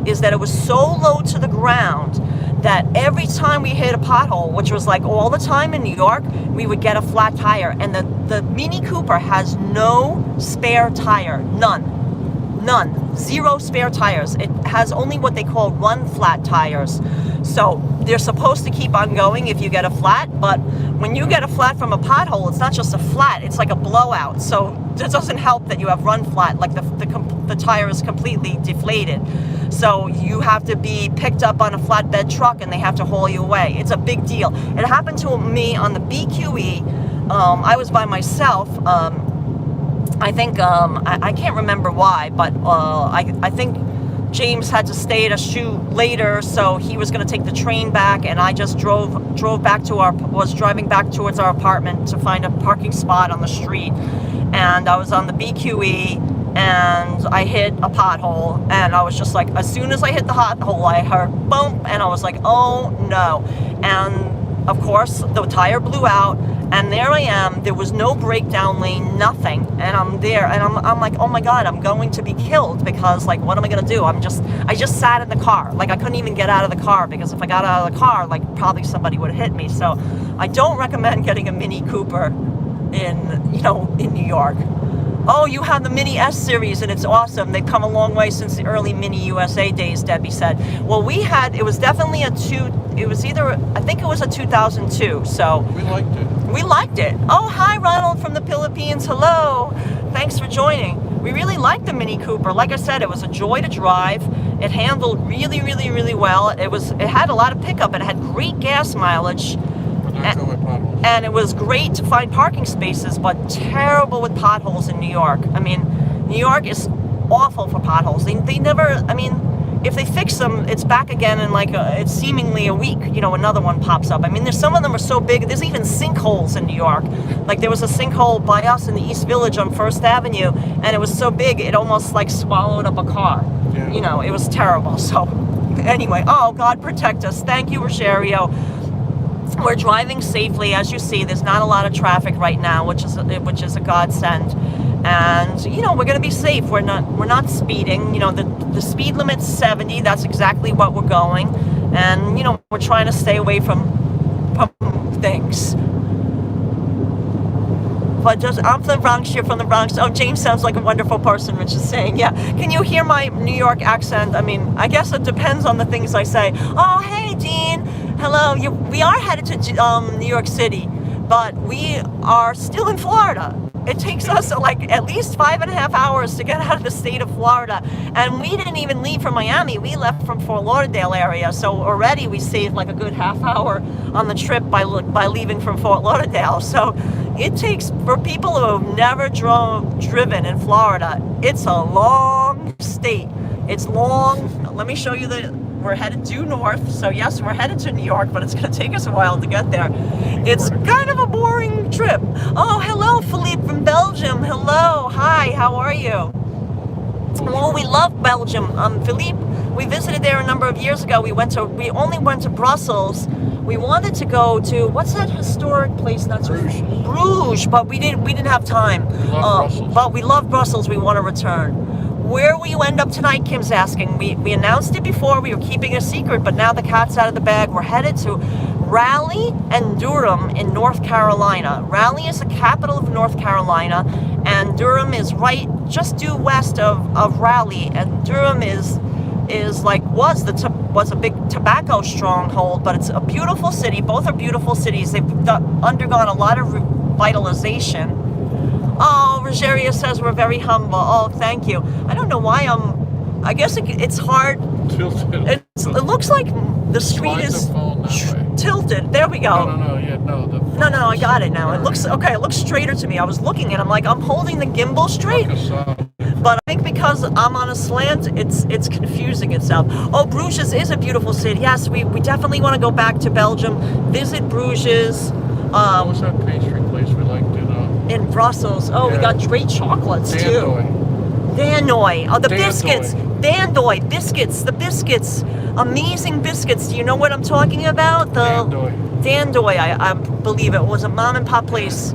is that it was so low to the ground that every time we hit a pothole, which was all the time in New York, we would get a flat tire. And the Mini Cooper has no spare tire, none, 0 spare tires. It has only what they call run flat tires. So they're supposed to keep on going if you get a flat, but when you get a flat from a pothole, it's not just a flat, it's like a blowout. So it doesn't help that you have run flat, like the tire is completely deflated. So you have to be picked up on a flatbed truck and they have to haul you away. It's a big deal. It happened to me on the BQE. I was by myself. I think, I can't remember why, but I think James had to stay at a shoe later, so he was going to take the train back, and I just drove back was driving back towards our apartment to find a parking spot on the street. And I was on the BQE, and I hit a pothole, and I was just as soon as I hit the pothole, I heard boom, and I was like, oh no. And of course, the tire blew out, and there I am. There was no breakdown lane, nothing. And I'm there, and I'm like, oh my God, I'm going to be killed because, what am I going to do? I just sat in the car. I couldn't even get out of the car because if I got out of the car, probably somebody would have hit me. So I don't recommend getting a Mini Cooper in New York. Oh, you have the Mini S series, and it's awesome. They've come a long way since the early Mini USA days, Debbie said. Well, we had, it was definitely I think it was a 2002, so. We liked it. We liked it. Oh, hi, Ronald from the Philippines. Hello. Thanks for joining. We really liked the Mini Cooper. Like I said, it was a joy to drive. It handled really, really, really well. It had a lot of pickup. It had great gas mileage. And it was great to find parking spaces, but terrible with potholes in New York. I mean, New York is awful for potholes. They never, I mean, if they fix them, it's back again in like it's seemingly a week, you know, another one pops up. I mean, some of them are so big, there's even sinkholes in New York. Like there was a sinkhole by us in the East Village on First Avenue, and it was so big, it almost like swallowed up a car. Yeah. You know, it was terrible. So anyway, oh, God protect us. Thank you, Rogerio. We're driving safely. As you see, there's not a lot of traffic right now, which is a godsend. And you know, we're going to be safe. We're not speeding. You know, the speed limit's 70. That's exactly what we're going. And you know, we're trying to stay away from things. But I'm from the Bronx. You're from the Bronx. Oh, James sounds like a wonderful person, Rich is saying. Yeah. Can you hear my New York accent? I mean, I guess it depends on the things I say. Oh, hey, Dean. Hello. We are headed to New York City, but we are still in Florida. It takes us like at least 5.5 hours to get out of the state of Florida. And we didn't even leave from Miami. We left from Fort Lauderdale area. So already we saved like a good half hour on the trip by leaving from Fort Lauderdale. So it takes, for people who have never driven in Florida, it's a long state. It's long. Let me show you we're headed due north. So yes, we're headed to New York, but it's going to take us a while to get there. It's kind of a boring trip. Oh, hello, Philippe from Belgium. Hello. Hi, how are you? Well, we love Belgium. Philippe, we visited there a number of years ago. We only went to Brussels. We wanted to go to, what's that historic place? Bruges, but we didn't have time. But we love Brussels. We want to return. Where will you end up tonight, Kim's asking. We announced it before. We were keeping it a secret, but now the cat's out of the bag. We're headed to Raleigh and Durham in North Carolina. Raleigh is the capital of North Carolina, and Durham is right just due west of Raleigh. And Durham was a big tobacco stronghold, but it's a beautiful city. Both are beautiful cities. They've undergone a lot of revitalization. Oh, Rogeria says we're very humble. Oh, thank you. I don't know why I guess it's hard. Tilted. It looks like the street is tilted. There we go. No, I got it now. It looks straighter to me. I was looking and I'm holding the gimbal straight. But I think because I'm on a slant, it's confusing itself. Oh, Bruges is a beautiful city. Yes, we definitely want to go back to Belgium, visit Bruges. What was that pastry place we liked in Brussels? Oh, yeah. We got great chocolates too. Danoy. Oh, the biscuits. Dandoy biscuits. The biscuits. Amazing biscuits. Do you know what I'm talking about? Dandoy. I believe it was a mom and pop place.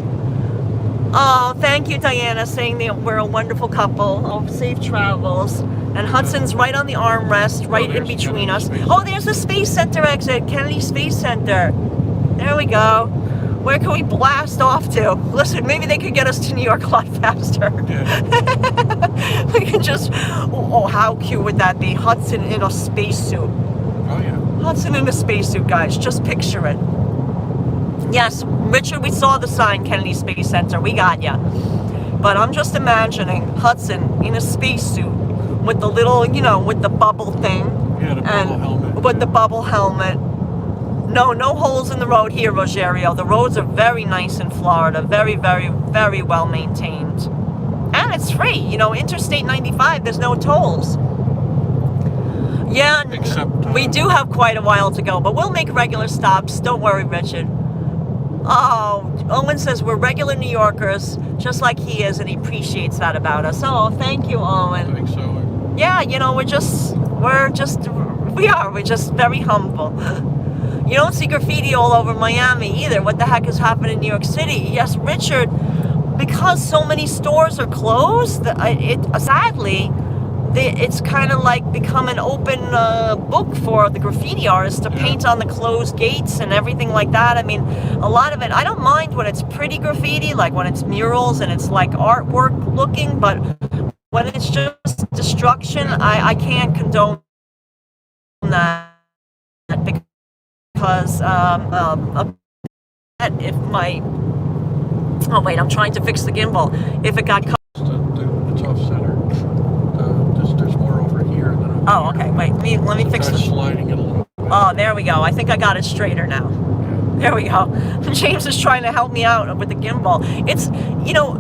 Oh, thank you, Diana, saying that we're a wonderful couple. Oh, safe travels. And Hudson's right on the armrest, right in between us. Oh, there's the Space Center exit, Kennedy Space Center. There we go. Where can we blast off to? Listen, maybe they could get us to New York a lot faster. Yeah. We can just, oh, how cute would that be? Hudson in a spacesuit. Oh, yeah. Hudson in a spacesuit, guys. Just picture it. Yes, Richard, we saw the sign, Kennedy Space Center. We got ya. But I'm just imagining Hudson in a spacesuit with the little, with the bubble thing. Yeah, the bubble helmet. With the bubble helmet. No holes in the road here, Rogerio. The roads are very nice in Florida. Very, very, very well maintained. And it's free. Interstate 95, there's no tolls. Yeah, we do have quite a while to go, but we'll make regular stops. Don't worry, Richard. Oh, Owen says we're regular New Yorkers, just like he is, and he appreciates that about us. Oh, thank you, Owen. I think so. Yeah, we're just very humble. You don't see graffiti all over Miami either. What the heck has happened in New York City? Yes, Richard, because so many stores are closed, sadly, it's kind of like become an open book for the graffiti artists to paint on the closed gates and everything like that. I mean, a lot of it, I don't mind when it's pretty graffiti, like when it's murals and it's like artwork looking, but when it's just destruction, I can't condone that, because if my, oh wait, I'm trying to fix the gimbal. If it got cut. It's off center. There's more over here than over Oh, here. okay. Wait, let me fix Try it. sliding it a little bit. Oh, there we go. I think I got it straighter now. There we go. James is trying to help me out with the gimbal. It's, you know,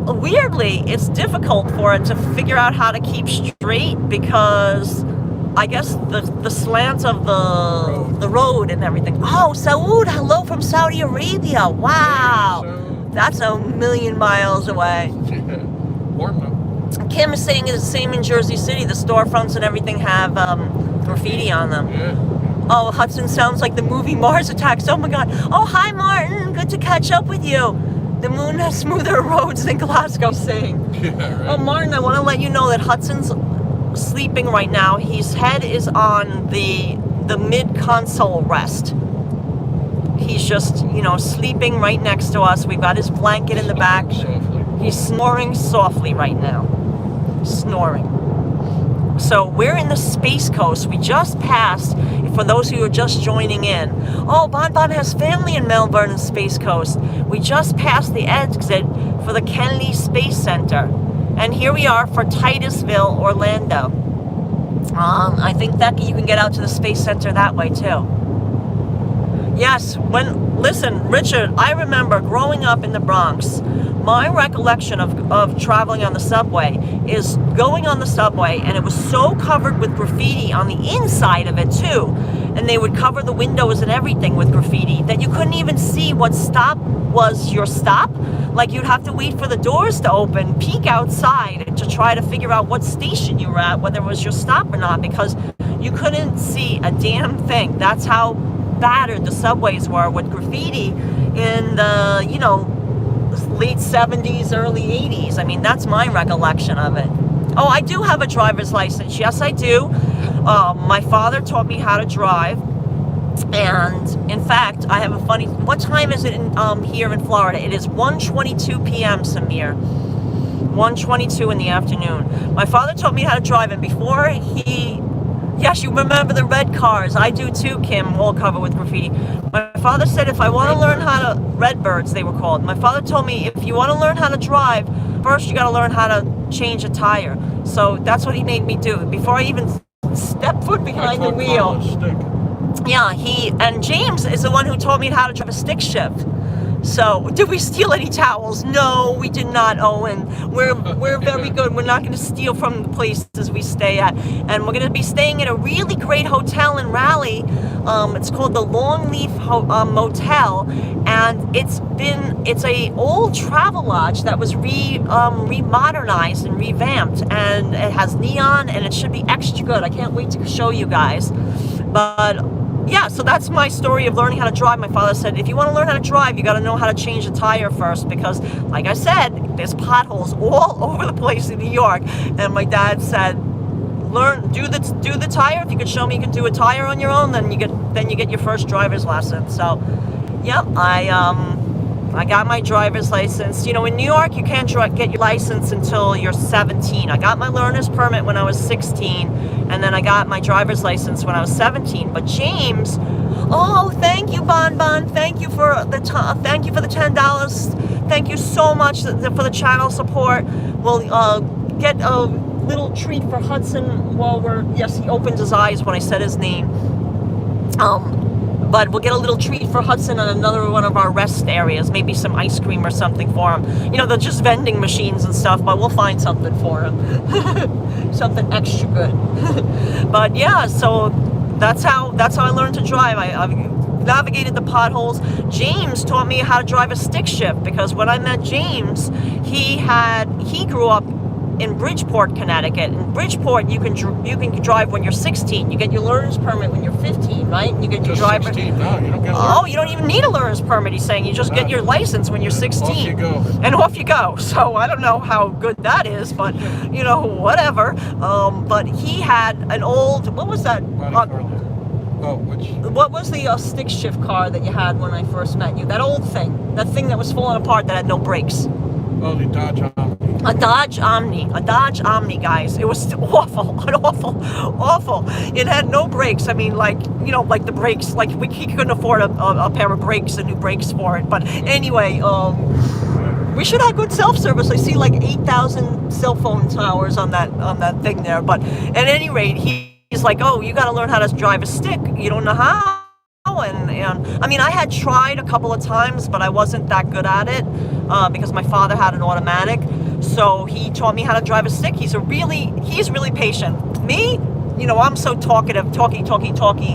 weirdly, it's difficult for it to figure out how to keep straight because I guess the slant of the road and everything. Oh, Saud, hello from Saudi Arabia. Wow. So, That's a million miles away. yeah, warm up. Kim is saying it's the same in Jersey City. The storefronts and everything have graffiti on them. Yeah. Oh, Hudson sounds like the movie Mars Attacks. Oh my God. Oh, hi Martin. Good to catch up with you. The moon has smoother roads than Glasgow saying. Yeah, right. Oh, Martin, I want to let you know that Hudson's sleeping right now. His head is on the mid-console rest. He's just, you know, sleeping right next to us. We've got his blanket in the back. Softly. He's snoring softly right now. Snoring. So we're in the Space Coast. We just passed, for those who are just joining in. Oh, Bon Bon has family in Melbourne and Space Coast. We just passed the exit for the Kennedy Space Center. And here we are for Titusville, Orlando. I think that you can get out to the Space Center that way too. Yes, listen, Richard, I remember growing up in the Bronx, my recollection of traveling on the subway is going on the subway, and it was so covered with graffiti on the inside of it too, and they would cover the windows and everything with graffiti that you couldn't even see what stop was your stop. Like you'd have to wait for the doors to open, peek outside to try to figure out what station you were at, whether it was your stop or not, because you couldn't see a damn thing. That's how battered the subways were with graffiti in the, you know, late 70s, early 80s. I mean, that's my recollection of it. Oh, I do have a driver's license. Yes, I do. My father taught me how to drive. And in fact, I have a funny, what time is it here in Florida? It is 1:22 p.m., Samir. 1:22 in the afternoon. My father taught me how to drive, and before he, yes, you remember the red cars. I do too, Kim, all covered with graffiti. My father said if I want to learn how to, Redbirds they were called. My father told me if you want to learn how to drive, first you got to learn how to change a tire. So that's what he made me do. Before I even step foot behind the wheel. Yeah, and James is the one who taught me how to drive a stick shift. So, did we steal any towels? No, we did not, Owen. We're very good. We're not going to steal from the places we stay at. And we're going to be staying at a really great hotel in Raleigh. It's called the Longleaf Motel. And it's a old travel lodge that was remodernized and revamped. And it has neon, and it should be extra good. I can't wait to show you guys. But yeah, so that's my story of learning how to drive. My father said, if you want to learn how to drive, you got to know how to change a tire first, because, like I said, there's potholes all over the place in New York. And my dad said, do the tire. If you could show me you can do a tire on your own, then you get your first driver's lesson. So, yeah, I got my driver's license. You know, in New York, you can't get your license until you're 17. I got my learner's permit when I was 16, and then I got my driver's license when I was 17. But James, oh, thank you, Bon Bon. Thank you for the $10. Thank you so much for the channel support. We'll get a little treat for Hudson while yes, he opened his eyes when I said his name. But we'll get a little treat for Hudson on another one of our rest areas. Maybe some ice cream or something for him. You know, they're just vending machines and stuff, but we'll find something for him. Something extra good. But yeah, so that's how I learned to drive. I've navigated the potholes. James taught me how to drive a stick shift, because when I met James, he grew up in Bridgeport, Connecticut. In Bridgeport, you can drive when you're 16. You get your learner's permit when you're 15, right? You get your driver. 16 now. You don't get. Oh, you don't even need a learner's permit. He's saying you just get your license when you're 16. Off you go. And off you go. So I don't know how good that is, but you know, whatever. But he had an old. What was that? What was the stick shift car that you had when I first met you? That old thing. That thing that was falling apart that had no brakes. Oh, the Dodge Omni. A Dodge Omni, guys. It was awful, awful. It had no brakes. I mean, like, you know, like the brakes, like he couldn't afford a pair of brakes, new brakes for it. But anyway, we should have good self-service. I see like 8,000 cell phone towers on that thing there. But at any rate, he's like, oh, you got to learn how to drive a stick. You don't know how. And I mean, I had tried a couple of times, but I wasn't that good at it because my father had an automatic. So he taught me how to drive a stick. He's really patient. Me, you know, I'm so talkative, talky.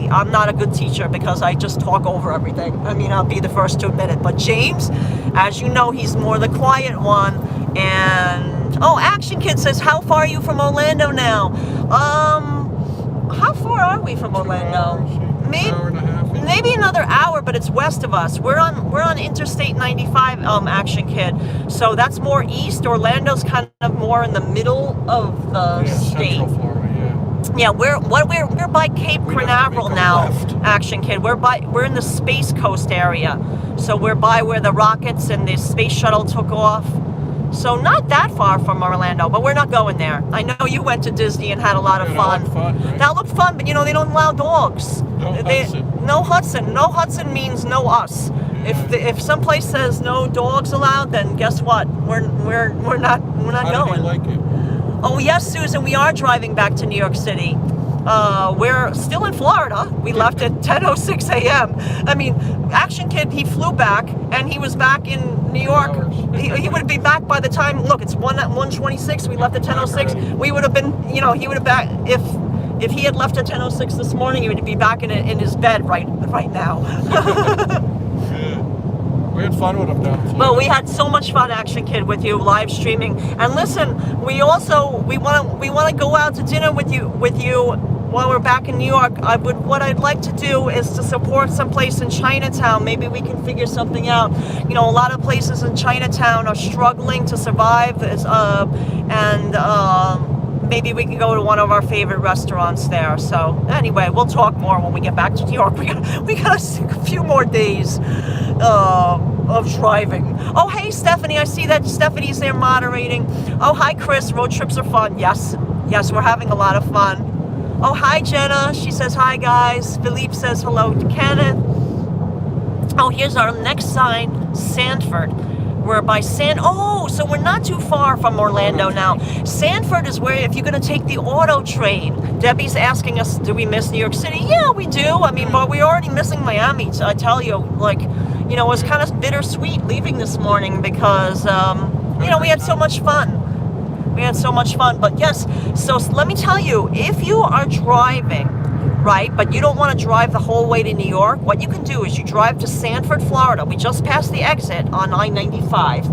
I'm not a good teacher because I just talk over everything. I mean, I'll be the first to admit it. But James, as you know, he's more the quiet one. And oh, Action Kid says, how far are you from Orlando now? How far are we from Orlando? Maybe another hour, but it's west of us. We're on Interstate 95, Action Kid. So that's more east. Orlando's kind of more in the middle of the state. Central Florida, yeah, we're by Cape Canaveral now, left. Action Kid. We're in the Space Coast area. So we're by where the rockets and the space shuttle took off. So not that far from Orlando, but we're not going there. I know you went to Disney and had a lot of fun. Right? That looked fun, but you know, they don't allow dogs. No Hudson. No Hudson means no us. Yeah. If someplace says no dogs allowed, then guess what? We're not going. How do you like it? Oh yes, Susan, we are driving back to New York City. We're still in Florida. We left at 10:06 a.m. I mean, Action Kid, he flew back, and he was back in New York. He would be back by the time. Look, it's 1:26. We left at 10:06. We would have been, you know, he would have back if he had left at 10:06 this morning. He would be back in his bed right now. We had fun with him down in Well, we had so much fun, Action Kid, with you live streaming. And listen, we want to go out to dinner with you while we're back in New York. What I'd like to do is to support some place in Chinatown. Maybe we can figure something out. You know, a lot of places in Chinatown are struggling to survive, maybe we can go to one of our favorite restaurants there. So anyway, we'll talk more when we get back to New York. We got a few more days of driving. Oh, hey, Stephanie, I see that Stephanie's there moderating. Oh, hi, Chris. Road trips are fun. Yes, we're having a lot of fun. Oh, hi, Jenna. She says, hi, guys. Philippe says hello to Kenneth. Oh, here's our next sign, Sanford. We're by so we're not too far from Orlando now. Sanford is where, if you're going to take the auto train. Debbie's asking us, do we miss New York City? Yeah, we do. I mean, but we're already missing Miami. So I tell you, like, you know, it was kind of bittersweet leaving this morning because, you know, we had so much fun. But yes, so let me tell you, if you are driving, right, but you don't want to drive the whole way to New York, what you can do is you drive to Sanford, Florida. We just passed the exit on I-95,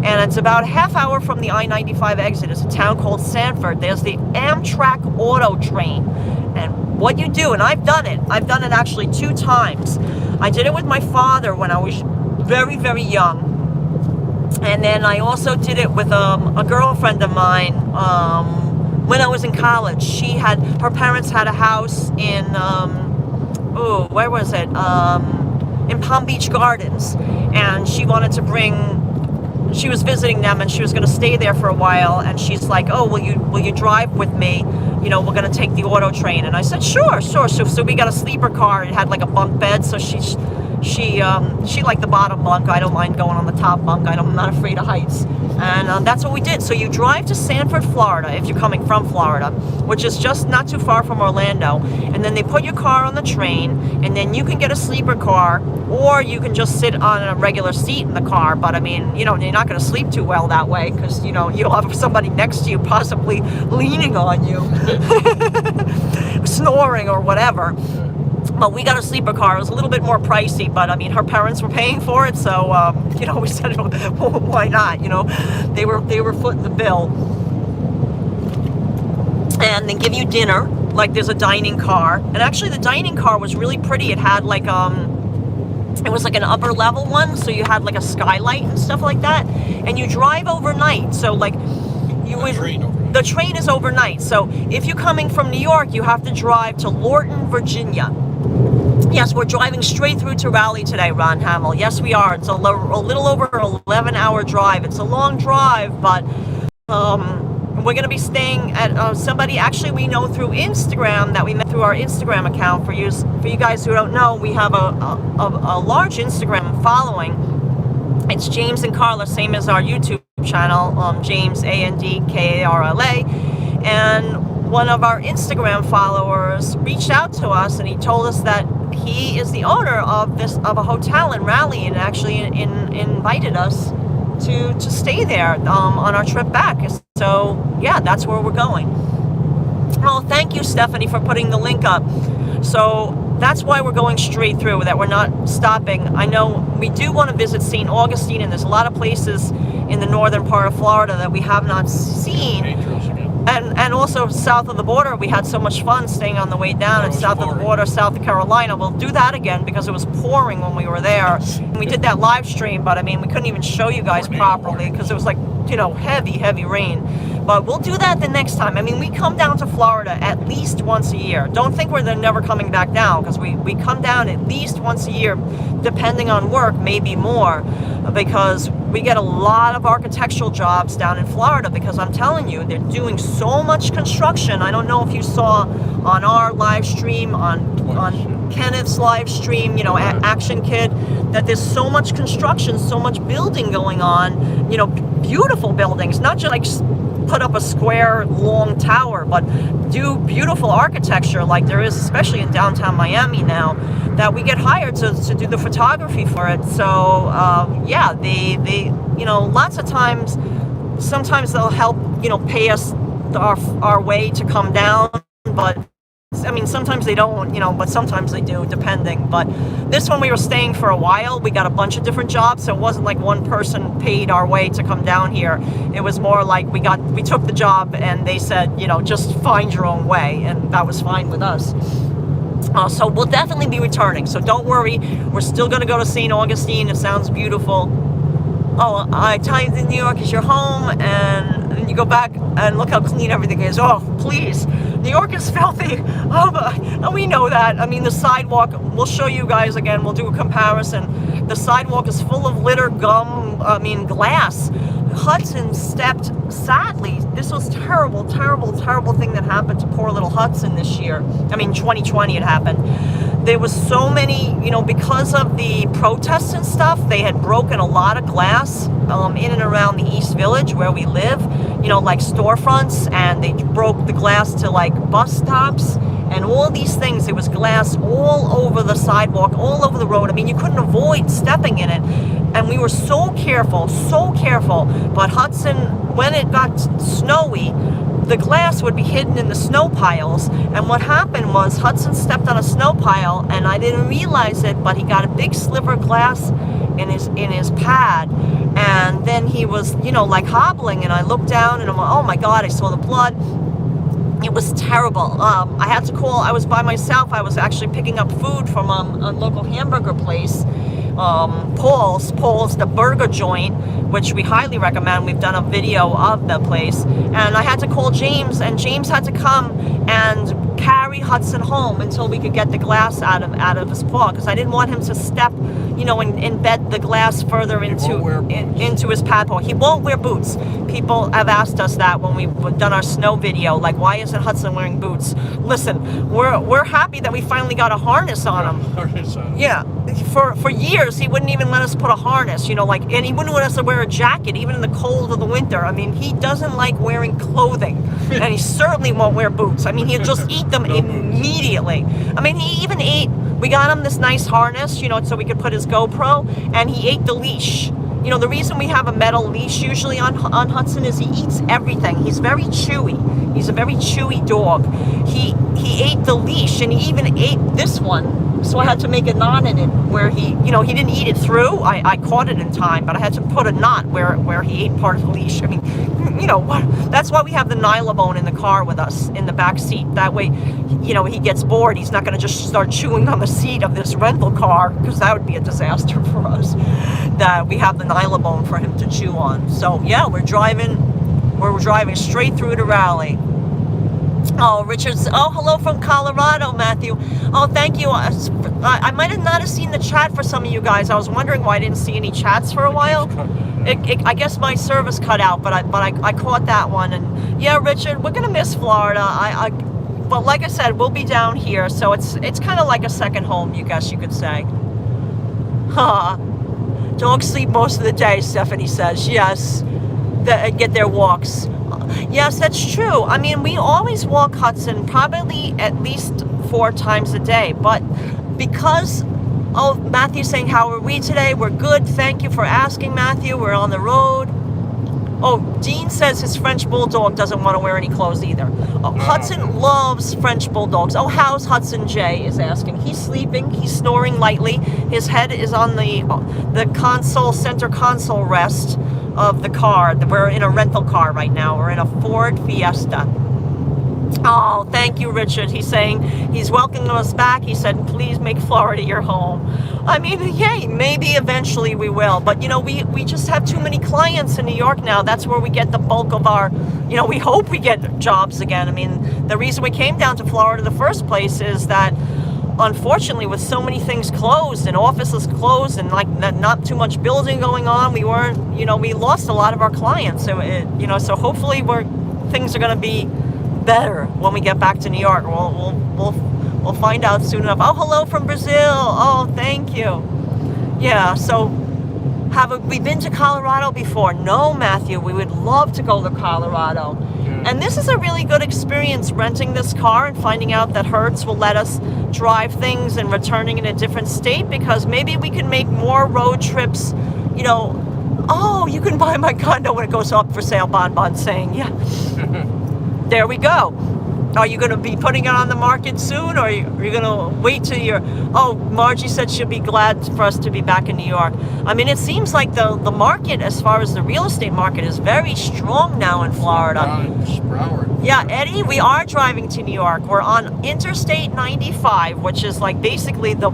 and it's about a half hour from the I-95 exit. It's a town called Sanford. There's the Amtrak auto train, and what you do, and I've done it actually 2 times. I did it with my father when I was very, very young, and then I also did it with a girlfriend of mine when I was in college. Her parents had a house in, where was it? In Palm Beach Gardens. And she wanted to she was visiting them and she was going to stay there for a while. And she's like, oh, will you drive with me? You know, we're going to take the auto train. And I said, sure. So we got a sleeper car. It had like a bunk bed. So she liked the bottom bunk. I don't mind going on the top bunk. I'm not afraid of heights. And that's what we did. So you drive to Sanford, Florida, if you're coming from Florida, which is just not too far from Orlando. And then they put your car on the train, and then you can get a sleeper car, or you can just sit on a regular seat in the car. But I mean, you know, you're not going to sleep too well that way because, you know, you'll have somebody next to you possibly leaning on you, snoring or whatever. But we got a sleeper car. It was a little bit more pricey, but I mean, her parents were paying for it, so you know, we said, well, why not? You know, they were footing the bill. and they give you dinner. Like there's a dining car, and actually the dining car was really pretty. It had like it was like an upper level one, so you had like a skylight and stuff like that, and you drive overnight. So like the train is overnight. So if you're coming from New York, you have to drive to Lorton, Virginia. Yes, we're driving straight through to Raleigh today, Ron Hamill. Yes, we are. It's a little over an 11-hour drive. It's a long drive, but we're going to be staying at somebody actually we know through Instagram, that we met through our Instagram account. For you guys who don't know, we have a large Instagram following. It's James and Karla, same as our YouTube channel, James ANDKARLA, and one of our Instagram followers reached out to us, and he told us that he is the owner of a hotel in Raleigh, and actually invited us to stay there on our trip back. So yeah, that's where we're going. Oh, thank you, Stephanie, for putting the link up. So that's why we're going straight through, that we're not stopping. I know we do want to visit St. Augustine, and there's a lot of places in the northern part of Florida that we have not seen. And also south of the border, we had so much fun staying on the way down, and south of the border, South Carolina. We'll do that again because it was pouring when we were there. And we did that live stream, but I mean, we couldn't even show you guys properly because it was like, you know, heavy rain. But we'll do that the next time. I mean, we come down to Florida at least once a year. Don't think we're never coming back down, because we come down at least once a year, depending on work, maybe more, because we get a lot of architectural jobs down in Florida, because I'm telling you, they're doing so much construction. I don't know if you saw on our live stream, on Kenneth's live stream, you know, Action Kid, that there's so much construction, so much building going on, you know, beautiful buildings, not just like put up a square long tower, but do beautiful architecture like there is, especially in downtown Miami now, that we get hired to do the photography for it. So yeah, they you know, lots of times, sometimes they'll help, you know, pay us our way to come down, but I mean, sometimes they don't, you know, but sometimes they do, depending. But this one, we were staying for a while. We got a bunch of different jobs, so it wasn't like one person paid our way to come down here. It was more like we took the job, and they said, you know, just find your own way, and that was fine with us. So we'll definitely be returning, so don't worry. We're still going to go to St. Augustine. It sounds beautiful. Oh, I tell you, New York is your home, and you go back and look how clean everything is. Oh, please. New York is filthy. Oh, but we know that. I mean, the sidewalk, we'll show you guys again. We'll do a comparison. The sidewalk is full of litter, gum, I mean, glass. Hudson stepped, sadly, this was terrible thing that happened to poor little Hudson this year. I mean, 2020 it happened. There was so many, you know, because of the protests and stuff, they had broken a lot of glass in and around the East Village where we live, you know, like storefronts, and they broke the glass to like bus stops and all these things. There was glass all over the sidewalk, all over the road. I mean, you couldn't avoid stepping in it. And we were so careful. But Hudson, when it got snowy, the glass would be hidden in the snow piles, and what happened was Hudson stepped on a snow pile, and I didn't realize it, but he got a big sliver of glass in his pad, and then he was, you know, like hobbling, and I looked down, and I'm like, oh my God, I saw the blood. It was terrible. I had to call. I was by myself. I was actually picking up food from a local hamburger place, Paul's, the burger joint, which we highly recommend. We've done a video of the place, and I had to call James, and James had to come and carry Hudson home until we could get the glass out of his paw, because I didn't want him to step, you know, and embed the glass further into his pad paw. He won't wear boots. People have asked us that when we've done our snow video, like, why isn't Hudson wearing boots? Listen, we're happy that we finally got a harness on him. Yeah, for years he wouldn't even let us put a harness, you know, like, and he wouldn't let us wear a jacket even in the cold of the winter. I mean, he doesn't like wearing clothing, and he certainly won't wear boots. I mean, he'll just eat them immediately. I mean, he even ate, we got him this nice harness, you know, so we could put his GoPro, and he ate the leash. You know, the reason we have a metal leash usually on Hudson is he eats everything. He's very chewy. He's a very chewy dog. He ate the leash, and he even ate this one. So I had to make a knot in it where he, you know, he didn't eat it through. I caught it in time, but I had to put a knot where he ate part of the leash. I mean, you know, that's why we have the nylabone in the car with us in the back seat. That way, you know, he gets bored. He's not going to just start chewing on the seat of this rental car, because that would be a disaster for us. That we have the nylabone for him to chew on. So yeah, we're driving straight through the rally. Oh, Richard's. Oh, hello from Colorado, Matthew. Oh, thank you. I might have not have seen the chat for some of you guys. I was wondering why I didn't see any chats for a while. I guess my service cut out, but I caught that one. And yeah, Richard, we're gonna miss Florida. But like I said, we'll be down here, so it's kind of like a second home, you guess you could say. Huh. Dogs sleep most of the day, Stephanie says. Yes, get their walks. Yes, that's true. I mean, we always walk Hudson probably at least 4 times a day, but because, oh, Matthew's saying, how are we today? We're good. Thank you for asking, Matthew. We're on the road. Oh, Dean says his French Bulldog doesn't want to wear any clothes either. Oh, Hudson loves French Bulldogs. Oh, how's Hudson? Jay is asking. He's sleeping. He's snoring lightly. His head is on the console, center console rest of the car. We're in a rental car right now. We're in a Ford Fiesta. Oh, thank you, Richard. He's saying he's welcoming us back. He said, please make Florida your home. I mean, yay, maybe eventually we will. But, you know, we just have too many clients in New York now. That's where we get the bulk of our, you know, we hope we get jobs again. I mean, the reason we came down to Florida in the first place is that, unfortunately, with so many things closed and offices closed and like not too much building going on, we weren't, you know, we lost a lot of our clients. So, you know, so hopefully things are going to be better when we get back to New York. We'll find out soon enough. Oh, hello from Brazil. Oh, thank you. Yeah, so have we been to Colorado before? No, Matthew. We would love to go to Colorado. Yeah. And this is a really good experience, renting this car and finding out that Hertz will let us drive things and returning in a different state, because maybe we can make more road trips, you know. Oh, you can buy my condo when it goes up for sale, Bon saying, yeah. There we go. Are you going to be putting it on the market soon, or are you going to wait till you're... Oh, Margie said she'll be glad for us to be back in New York. I mean, it seems like the market, as far as the real estate market, is very strong now in Florida. Yeah, Eddie, we are driving to New York. We're on Interstate 95, which is like basically the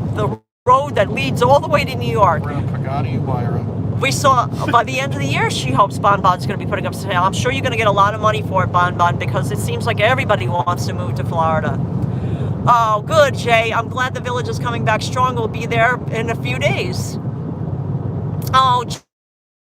road that leads all the way to New York. Around Pagani, Myra. We saw by the end of the year, she hopes Bon's going to be putting up for sale. I'm sure you're going to get a lot of money for it, Bon, because it seems like everybody wants to move to Florida. Oh, good, Jay. I'm glad the village is coming back strong. We'll be there in a few days. Oh,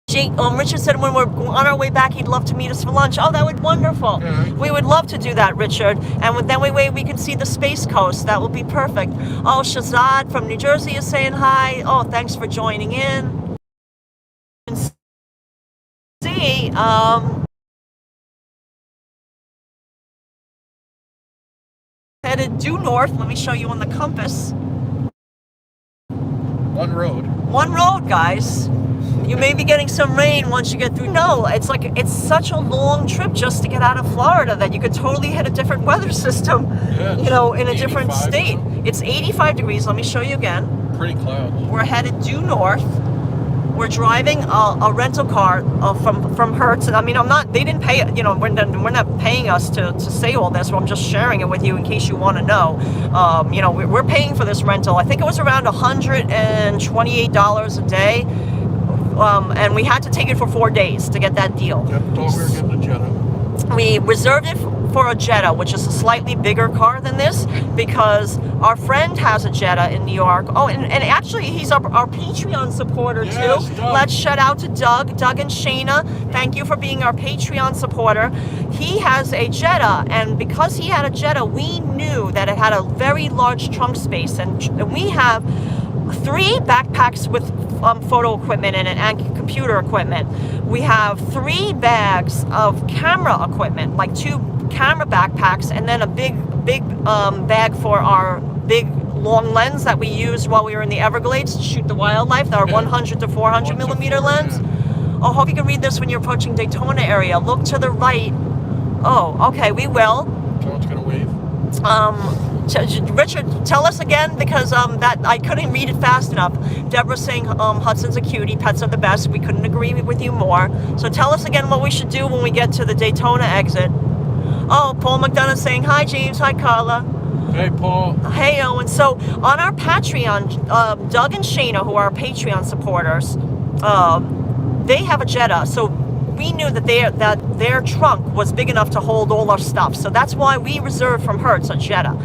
Jay, Richard said when we're on our way back, he'd love to meet us for lunch. Oh, that would be wonderful. Yeah. We would love to do that, Richard. And then we can see the Space Coast. That would be perfect. Oh, Shazad from New Jersey is saying hi. Oh, thanks for joining in. See, headed due north. Let me show you on the compass. One road, guys. You may be getting some rain once you get through. No, it's such a long trip just to get out of Florida that you could totally hit a different weather system, yeah, you know, in a different state. It's 85 degrees. Let me show you again. Pretty clouds. We're headed due north. We're driving a rental car from Hertz. I mean, they didn't pay, you know, we're not paying us to say all this. Well, I'm just sharing it with you in case you want to know. You know, we're paying for this rental. I think it was around $128 a day. And we had to take it for 4 days to get that deal. Yep, thought we were getting a Jetta. We reserved it for a Jetta, which is a slightly bigger car than this, because our friend has a Jetta in New York. Oh, and actually, he's our Patreon supporter, yes, too. Doug. Let's shout out to Doug and Shayna. Thank you for being our Patreon supporter. He has a Jetta, and because he had a Jetta, we knew that it had a very large trunk space, and we have 3 backpacks with photo equipment in it and computer equipment. We have 3 bags of camera equipment, like 2 camera backpacks, and then a big bag for our big long lens that we used while we were in the Everglades to shoot the wildlife, our 100 to 400 millimeter lens. Oh, hope you can read this when you're approaching Daytona area. Look to the right. Oh, okay, we will. So it's gonna wave. Richard, tell us again, because that I couldn't read it fast enough. Deborah's saying Hudson's a cutie, pets are the best. We couldn't agree with you more. So tell us again what we should do when we get to the Daytona exit. Oh, Paul McDonough's saying, hi James, hi Carla. Hey, Paul. Hey, Owen. So on our Patreon, Doug and Shayna, who are our Patreon supporters, they have a Jetta. So we knew that their trunk was big enough to hold all our stuff. So that's why we reserved from Hertz a Jetta.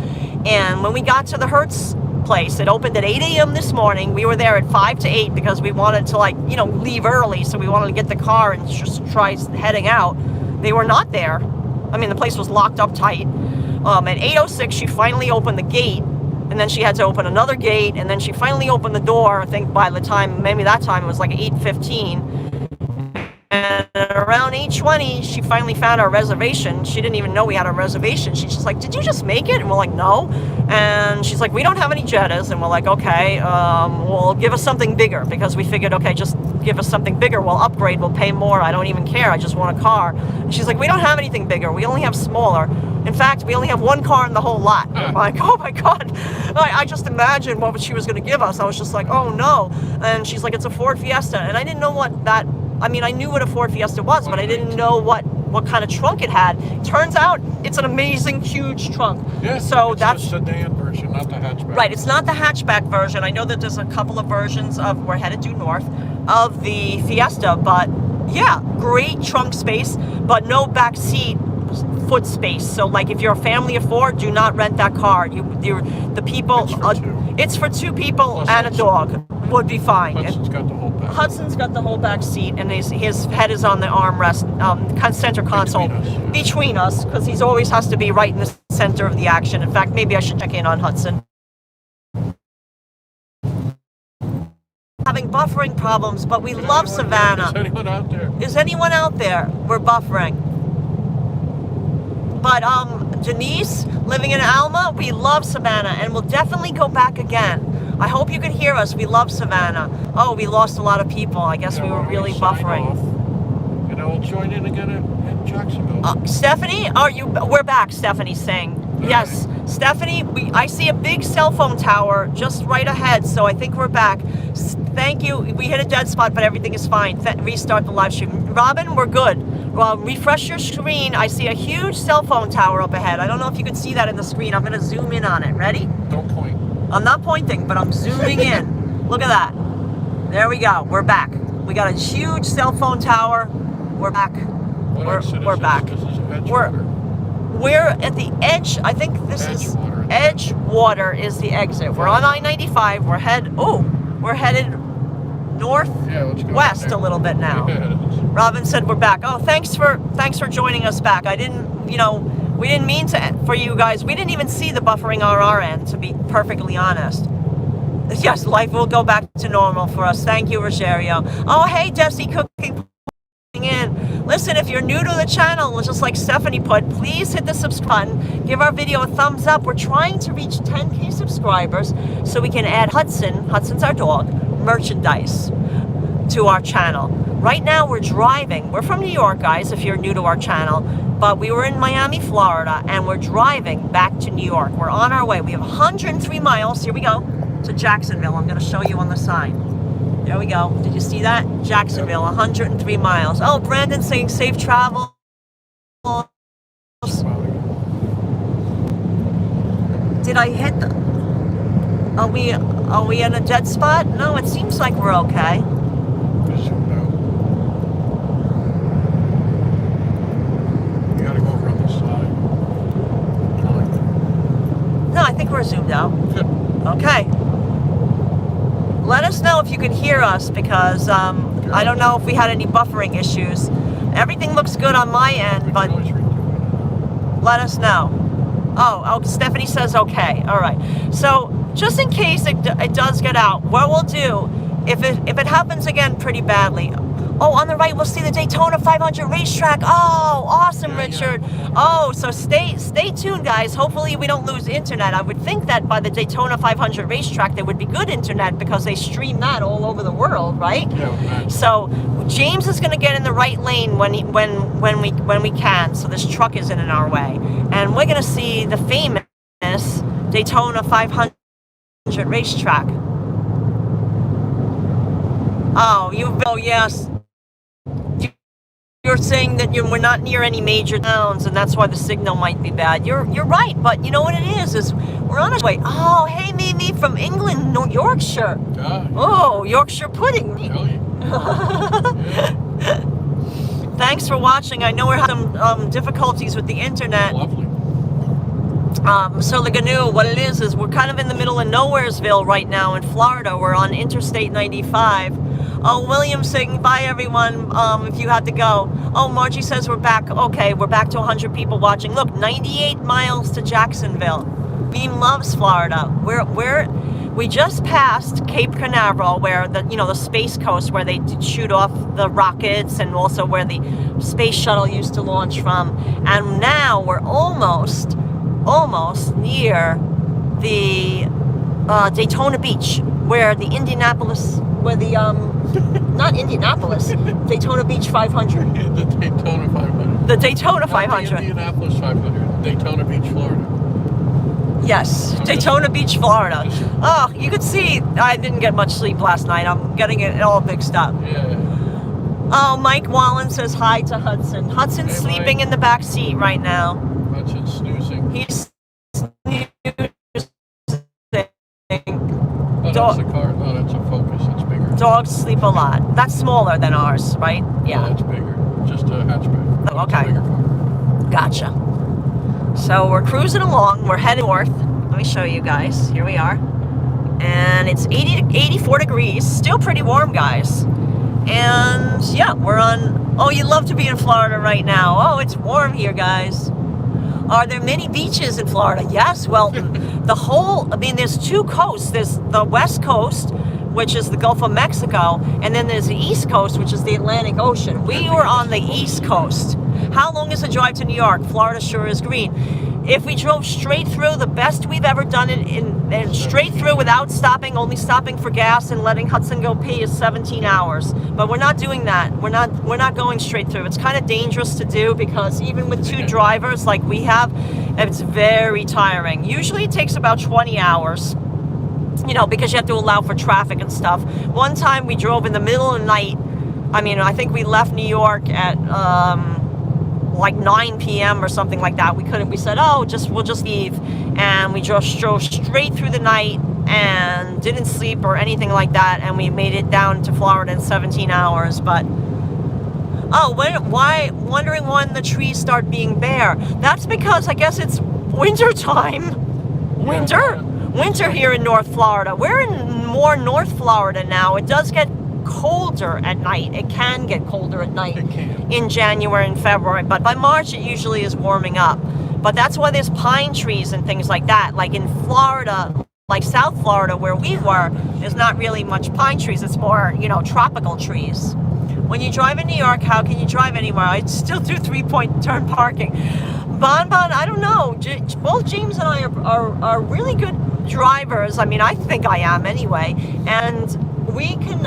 And when we got to the Hertz place, it opened at 8 a.m. this morning. We were there at 5 to 8 because we wanted to, like, you know, leave early. So we wanted to get the car and just try heading out. They were not there. I mean, the place was locked up tight. At 8:06, she finally opened the gate, and then she had to open another gate, and then she finally opened the door. I think by the time, maybe that time, it was like 8:15. And around 8:20, she finally found our reservation. She didn't even know we had a reservation. She's just like, did you just make it? And we're like, no. And she's like, we don't have any Jettas. And we're like, okay, well, give us something bigger, because we figured, okay, just give us something bigger. We'll upgrade. We'll pay more. I don't even care. I just want a car. And she's like, we don't have anything bigger. We only have smaller. In fact, we only have one car in the whole lot. I'm like, oh my God. I just imagined what she was going to give us. I was just like, oh no. And she's like, it's a Ford Fiesta. And I didn't know what that, I mean, I knew what a Ford Fiesta was, but I didn't know what kind of trunk it had. Turns out it's an amazing, huge trunk. Yeah, so it's that's the sedan version, not the hatchback. Right, it's not the hatchback version. I know that there's a couple of versions of, we're headed due north, of the Fiesta, but yeah, great trunk space, but no back seat foot space. So like if you're a family of 4, do not rent that car. The people, it's for 2 people plus and a dog would be fine. Hudson's got the whole back. Hudson's got the whole back seat, and his head is on the armrest, center console between us, because he always has to be right in the center of the action. In fact, maybe I should check in on Hudson. Having buffering problems, but we love Savannah. Is anyone out there? Is anyone out there? We're buffering. But Denise, living in Alma, we love Savannah, and we'll definitely go back again. I hope you can hear us. We love Savannah. Oh, we lost a lot of people. I guess we were really buffering. And I will join in again in Jacksonville. Stephanie, we're back, Stephanie's saying. Yes, Stephanie, I see a big cell phone tower just right ahead, so I think we're back. Thank you. We hit a dead spot, but everything is fine. Restart the live stream. Robin, we're good. Well, refresh your screen. I see a huge cell phone tower up ahead. I don't know if you can see that in the screen. I'm going to zoom in on it. Ready? Don't point. I'm not pointing, but I'm zooming in. Look at that. There we go. We're back. We got a huge cell phone tower. We're back. We're back. We're at the edge. I think this is Edgewater is the exit. We're on I-95. We're headed northwest a little bit now. Robin said we're back. Oh, thanks for joining us back. I didn't, we didn't mean for you guys. We didn't even see the buffering on our end, to be perfectly honest. Yes, life will go back to normal for us. Thank you, Rogerio. Oh, hey, Desi Cooking in. Listen, if you're new to the channel, just like Stephanie put, please hit the subscribe button. Give our video a thumbs up. We're trying to reach 10K subscribers so we can add Hudson's our dog, merchandise to our channel. Right now we're driving. We're from New York, guys, if you're new to our channel, but we were in Miami, Florida, and we're driving back to New York. We're on our way. We have 103 miles. Here we go to Jacksonville. I'm going to show you on the sign. There we go. Did you see that? Jacksonville, 103 miles. Oh, Brandon saying safe travel. Did I hit the... Are we in a dead spot? No, it seems like we're okay. You gotta go from the side. No, I think we're zoomed out. Okay. Let us know if you can hear us, because I don't know if we had any buffering issues. Everything looks good on my end, but let us know. Oh, Stephanie says okay. All right. So just in case it does get out, what we'll do, if it happens again pretty badly, oh, on the right, we'll see the Daytona 500 racetrack. Oh, awesome, Richard. Yeah. Oh, so stay tuned, guys. Hopefully we don't lose internet. I would think that by the Daytona 500 racetrack, there would be good internet, because they stream that all over the world, right? Yeah. So James is going to get in the right lane when we can, so this truck isn't in our way. And we're going to see the famous Daytona 500 racetrack. Oh, yes. You're saying that we're not near any major towns, and that's why the signal might be bad. You're right, but you know what it is we're on our way. Oh, hey, Mimi from England, Yorkshire. Oh, Yorkshire pudding. Thanks for watching. I know we're having some difficulties with the internet. Lovely. So the GNU, what it is we're kind of in the middle of Nowheresville right now in Florida. We're on Interstate 95. Oh, William saying bye, everyone, if you had to go. Oh, Margie says we're back. Okay, we're back to 100 people watching. Look, 98 miles to Jacksonville. Beam loves Florida. We just passed Cape Canaveral, where the Space Coast, where they shoot off the rockets, and also where the space shuttle used to launch from. And now we're almost near the Daytona Beach, where the not Indianapolis, Daytona Beach 500. The Daytona 500. The Daytona 500. Not the Indianapolis 500. Daytona Beach, Florida. Yes, Daytona Beach, Florida. Oh, you could see I didn't get much sleep last night. I'm getting it all mixed up. Yeah. Oh, Mike Wallen says hi to Hudson. Hudson's sleeping in the back seat right now. Hudson's snoozing. He's snoozing. Oh, that's a car. No, that's a Focus. It's bigger. Dogs sleep a lot. That's smaller than ours, right? Yeah. No, that's bigger. Just a hatchback. Oh, okay. It's a bigger car. Gotcha. So we're cruising along. We're heading north. Let me show you guys. Here we are. And it's 84 degrees. Still pretty warm, guys. And yeah, we're on... Oh, you love to be in Florida right now. Oh, it's warm here, guys. Are there many beaches in Florida? Yes. Well, there's two coasts. There's the West Coast, which is the Gulf of Mexico, and then there's the East Coast, which is the Atlantic Ocean. We were on the East Coast. How long is the drive to New York? Florida sure is green. If we drove straight through, the best we've ever done it and straight through without stopping, only stopping for gas and letting Hudson go pee, is 17 hours. But we're not doing that. We're not going straight through. It's kind of dangerous to do, because even with two drivers like we have, it's very tiring. Usually it takes about 20 hours. Because you have to allow for traffic and stuff. One time we drove in the middle of the night. I think we left New York at like 9 p.m. or something like that. We said, we'll just leave. And we drove straight through the night and didn't sleep or anything like that. And we made it down to Florida in 17 hours. But, wondering when the trees start being bare. That's because I guess it's winter time. Winter here in North Florida. We're in more North Florida now. It does get colder at night. It can get colder at night in January and February, but by March it usually is warming up. But that's why there's pine trees and things like that. Like in Florida, like South Florida where we were, there's not really much pine trees. It's more, tropical trees. When you drive in New York, how can you drive anywhere? I still do 3-point turn parking. Bon, I don't know. Both James and I are really good drivers. I think I am anyway. And we can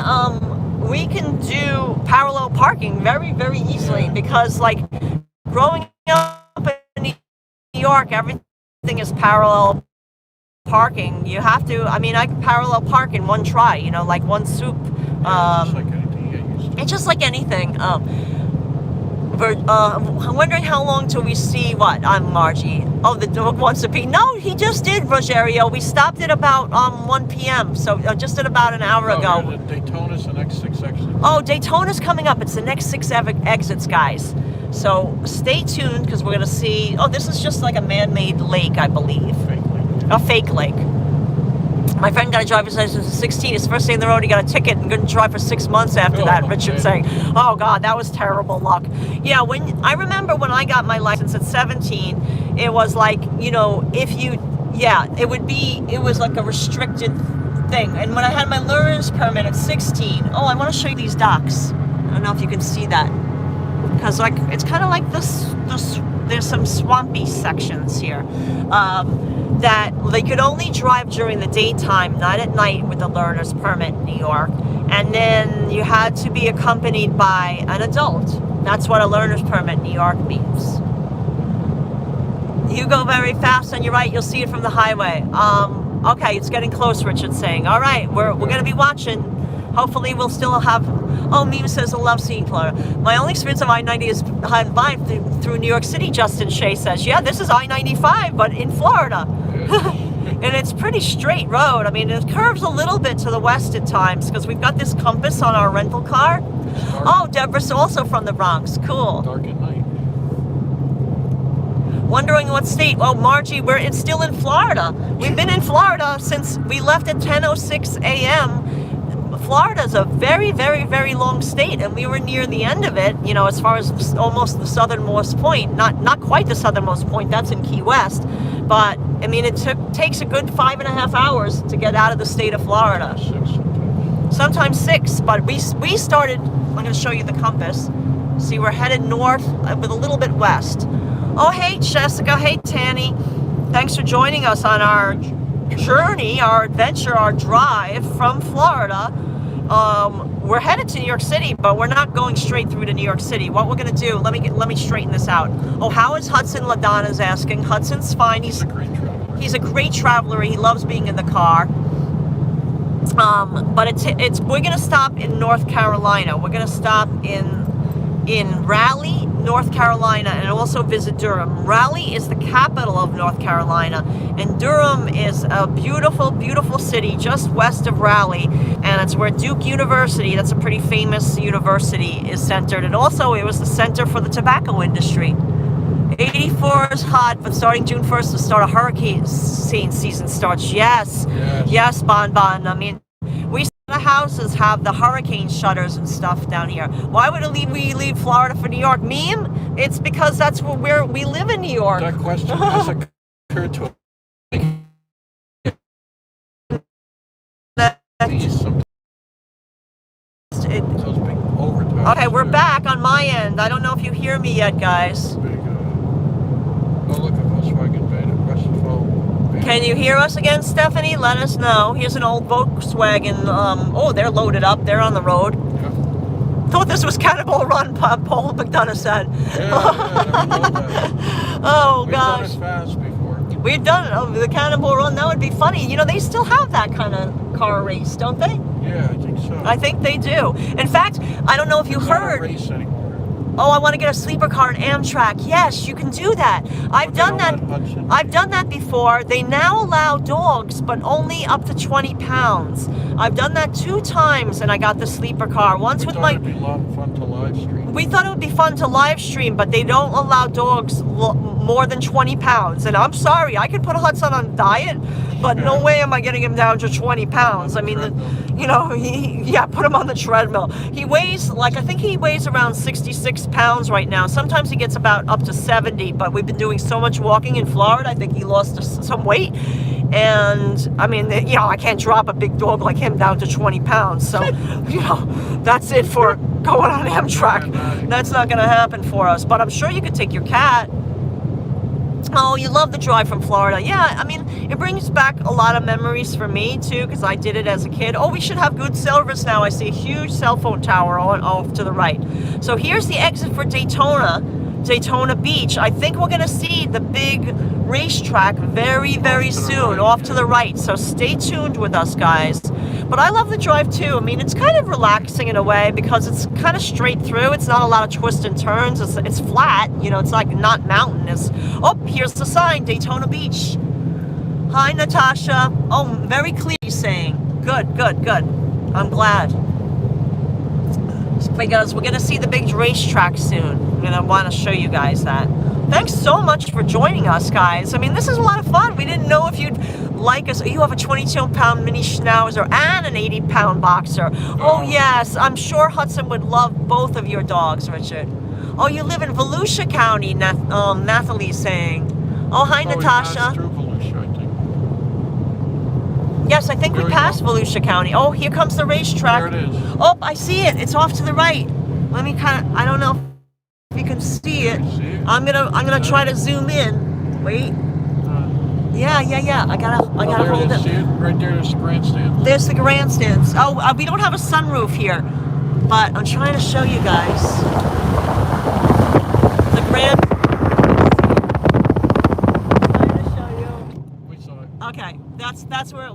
do parallel parking very, very easily, because like growing up in New York, everything is parallel parking. You have to, I can parallel park in one try, like one swoop. It's just like anything. I'm wondering how long till we see what? I'm Margie. Oh, the dog wants to pee. No, he just did, Rogerio. We stopped at about 1 p.m. So just at about an hour ago. Daytona's the next 6 exits. Oh, Daytona's coming up. It's the next 6 exits, guys. So stay tuned, because we're going to see... Oh, this is just like a man-made lake, I believe. Fake lake. A fake lake. My friend got a driver's license at 16. His first day on the road, he got a ticket and couldn't drive for 6 months after that. Richard saying, "Oh God, that was terrible luck." Yeah, I remember when I got my license at 17, it was like, it was like a restricted thing. And when I had my learner's permit at 16, I want to show you these docks. I don't know if you can see that, because like it's kind of like this. There's some swampy sections here. That they could only drive during the daytime, not at night, with a learner's permit in New York. And then you had to be accompanied by an adult. That's what a learner's permit in New York means. You go very fast on your right. You'll see it from the highway. Okay, it's getting close, Richard's saying. All right, we're going to be watching. Hopefully we'll still have... Oh, Meme says, I love seeing Florida. My only experience of I-90 is through New York City, Justin Shea says. Yeah, this is I-95, but in Florida. And it's pretty straight road. I mean, it curves a little bit to the west at times because we've got this compass on our rental car. Oh, Deborah's also from the Bronx. Cool. Dark at night. Wondering what state? Oh, Margie, it's still in Florida. We've been in Florida since we left at 10:06 a.m. Florida's a very, very, very long state, and we were near the end of it, you know, as far as almost the southernmost point. Not quite the southernmost point, that's in Key West, but, I mean, it takes a good 5.5 hours to get out of the state of Florida. Sometimes 6, but we started, I'm going to show you the compass. See, we're headed north with a little bit west. Oh, hey, Jessica. Hey, Tanny. Thanks for joining us on our journey, our adventure, our drive from Florida. We're headed to New York City, but we're not going straight through to New York City. What we're going to do, let me straighten this out. Oh, how is Hudson? LaDonna's asking. Hudson's fine. He's a great traveler. He loves being in the car. But we're going to stop in North Carolina. We're going to stop in Raleigh, North Carolina, and also visit Durham. Raleigh is the capital of North Carolina, and Durham is a beautiful, beautiful city just west of Raleigh, and it's where Duke University, that's a pretty famous university, is centered, and also it was the center for the tobacco industry. 84 is hot, but starting June 1st, the start of hurricane season starts. Yes, Bon. I mean, the houses have the hurricane shutters and stuff down here. Why would we leave Florida for New York? Meme? It's because that's where we live in New York. That question has occurred to Okay, we're back on my end. I don't know if you hear me yet, guys. Oh, look, a Volkswagen van, Westfall. Can you hear us again, Stephanie? Let us know. Here's an old Volkswagen. Oh, they're loaded up. They're on the road. Yeah. Thought this was Cannonball Run, Paul McDonough said. Oh, gosh. We've done it fast before. We've done the Cannonball Run. That would be funny. You know, they still have that kind of car race, don't they? Yeah, I think so. I think they do. In fact, I don't know if you heard. Not a race anymore. Oh, I want to get a sleeper car in Amtrak. Yes, you can do that. I've done that. I've done that before. They now allow dogs, but only up to 20 pounds. I've done that 2 times, and I got the sleeper car. Once with my. It'd be a lot of fun to live stream. We thought it would be fun to live stream, but they don't allow dogs more than 20 pounds. And I'm sorry, I could put Hudson on diet, but no way am I getting him down to 20 pounds. I mean, you know, put him on the treadmill. He weighs, I think he weighs around 66 pounds right now. Sometimes he gets about up to 70, but we've been doing so much walking in Florida, I think he lost some weight. And, I mean, you know, I can't drop a big dog like him down to 20 pounds. So, you know, that's it for going on Amtrak. That's not going to happen for us. But I'm sure you could take your cat. Oh, you love the drive from Florida. Yeah, I mean, it brings back a lot of memories for me, too, because I did it as a kid. Oh, we should have good service now. I see a huge cell phone tower off to the right. So here's the exit for Daytona Beach. I think we're going to see the big racetrack very, very soon off to the right. So stay tuned with us, guys. But I love the drive, too. I mean, it's kind of relaxing in a way because it's kind of straight through. It's not a lot of twists and turns. It's flat. You know, it's like not mountainous. Oh, here's the sign, Daytona Beach. Hi, Natasha. Oh, very clear saying. Good, good, good. I'm glad. Because we're going to see the big racetrack soon. And I want to show you guys that. Thanks so much for joining us, guys. I mean, this is a lot of fun. We didn't know if you'd like us. You have a 22-pound mini schnauzer and an 80-pound boxer. Oh, yes. I'm sure Hudson would love both of your dogs, Richard. Oh, you live in Volusia County, Nathalie's saying. Oh, hi, Natasha. Through Volusia, I think. Yes, I think we passed Volusia County. Oh, here comes the racetrack. There it is. Oh, I see it. It's off to the right. Let me I don't know if you can see it. I'm gonna try to zoom in. Wait. Yeah. I gotta hold it. See it? Right there, there's the grandstands. There's the grandstands. Oh, we don't have a sunroof here, but I'm trying to show you guys.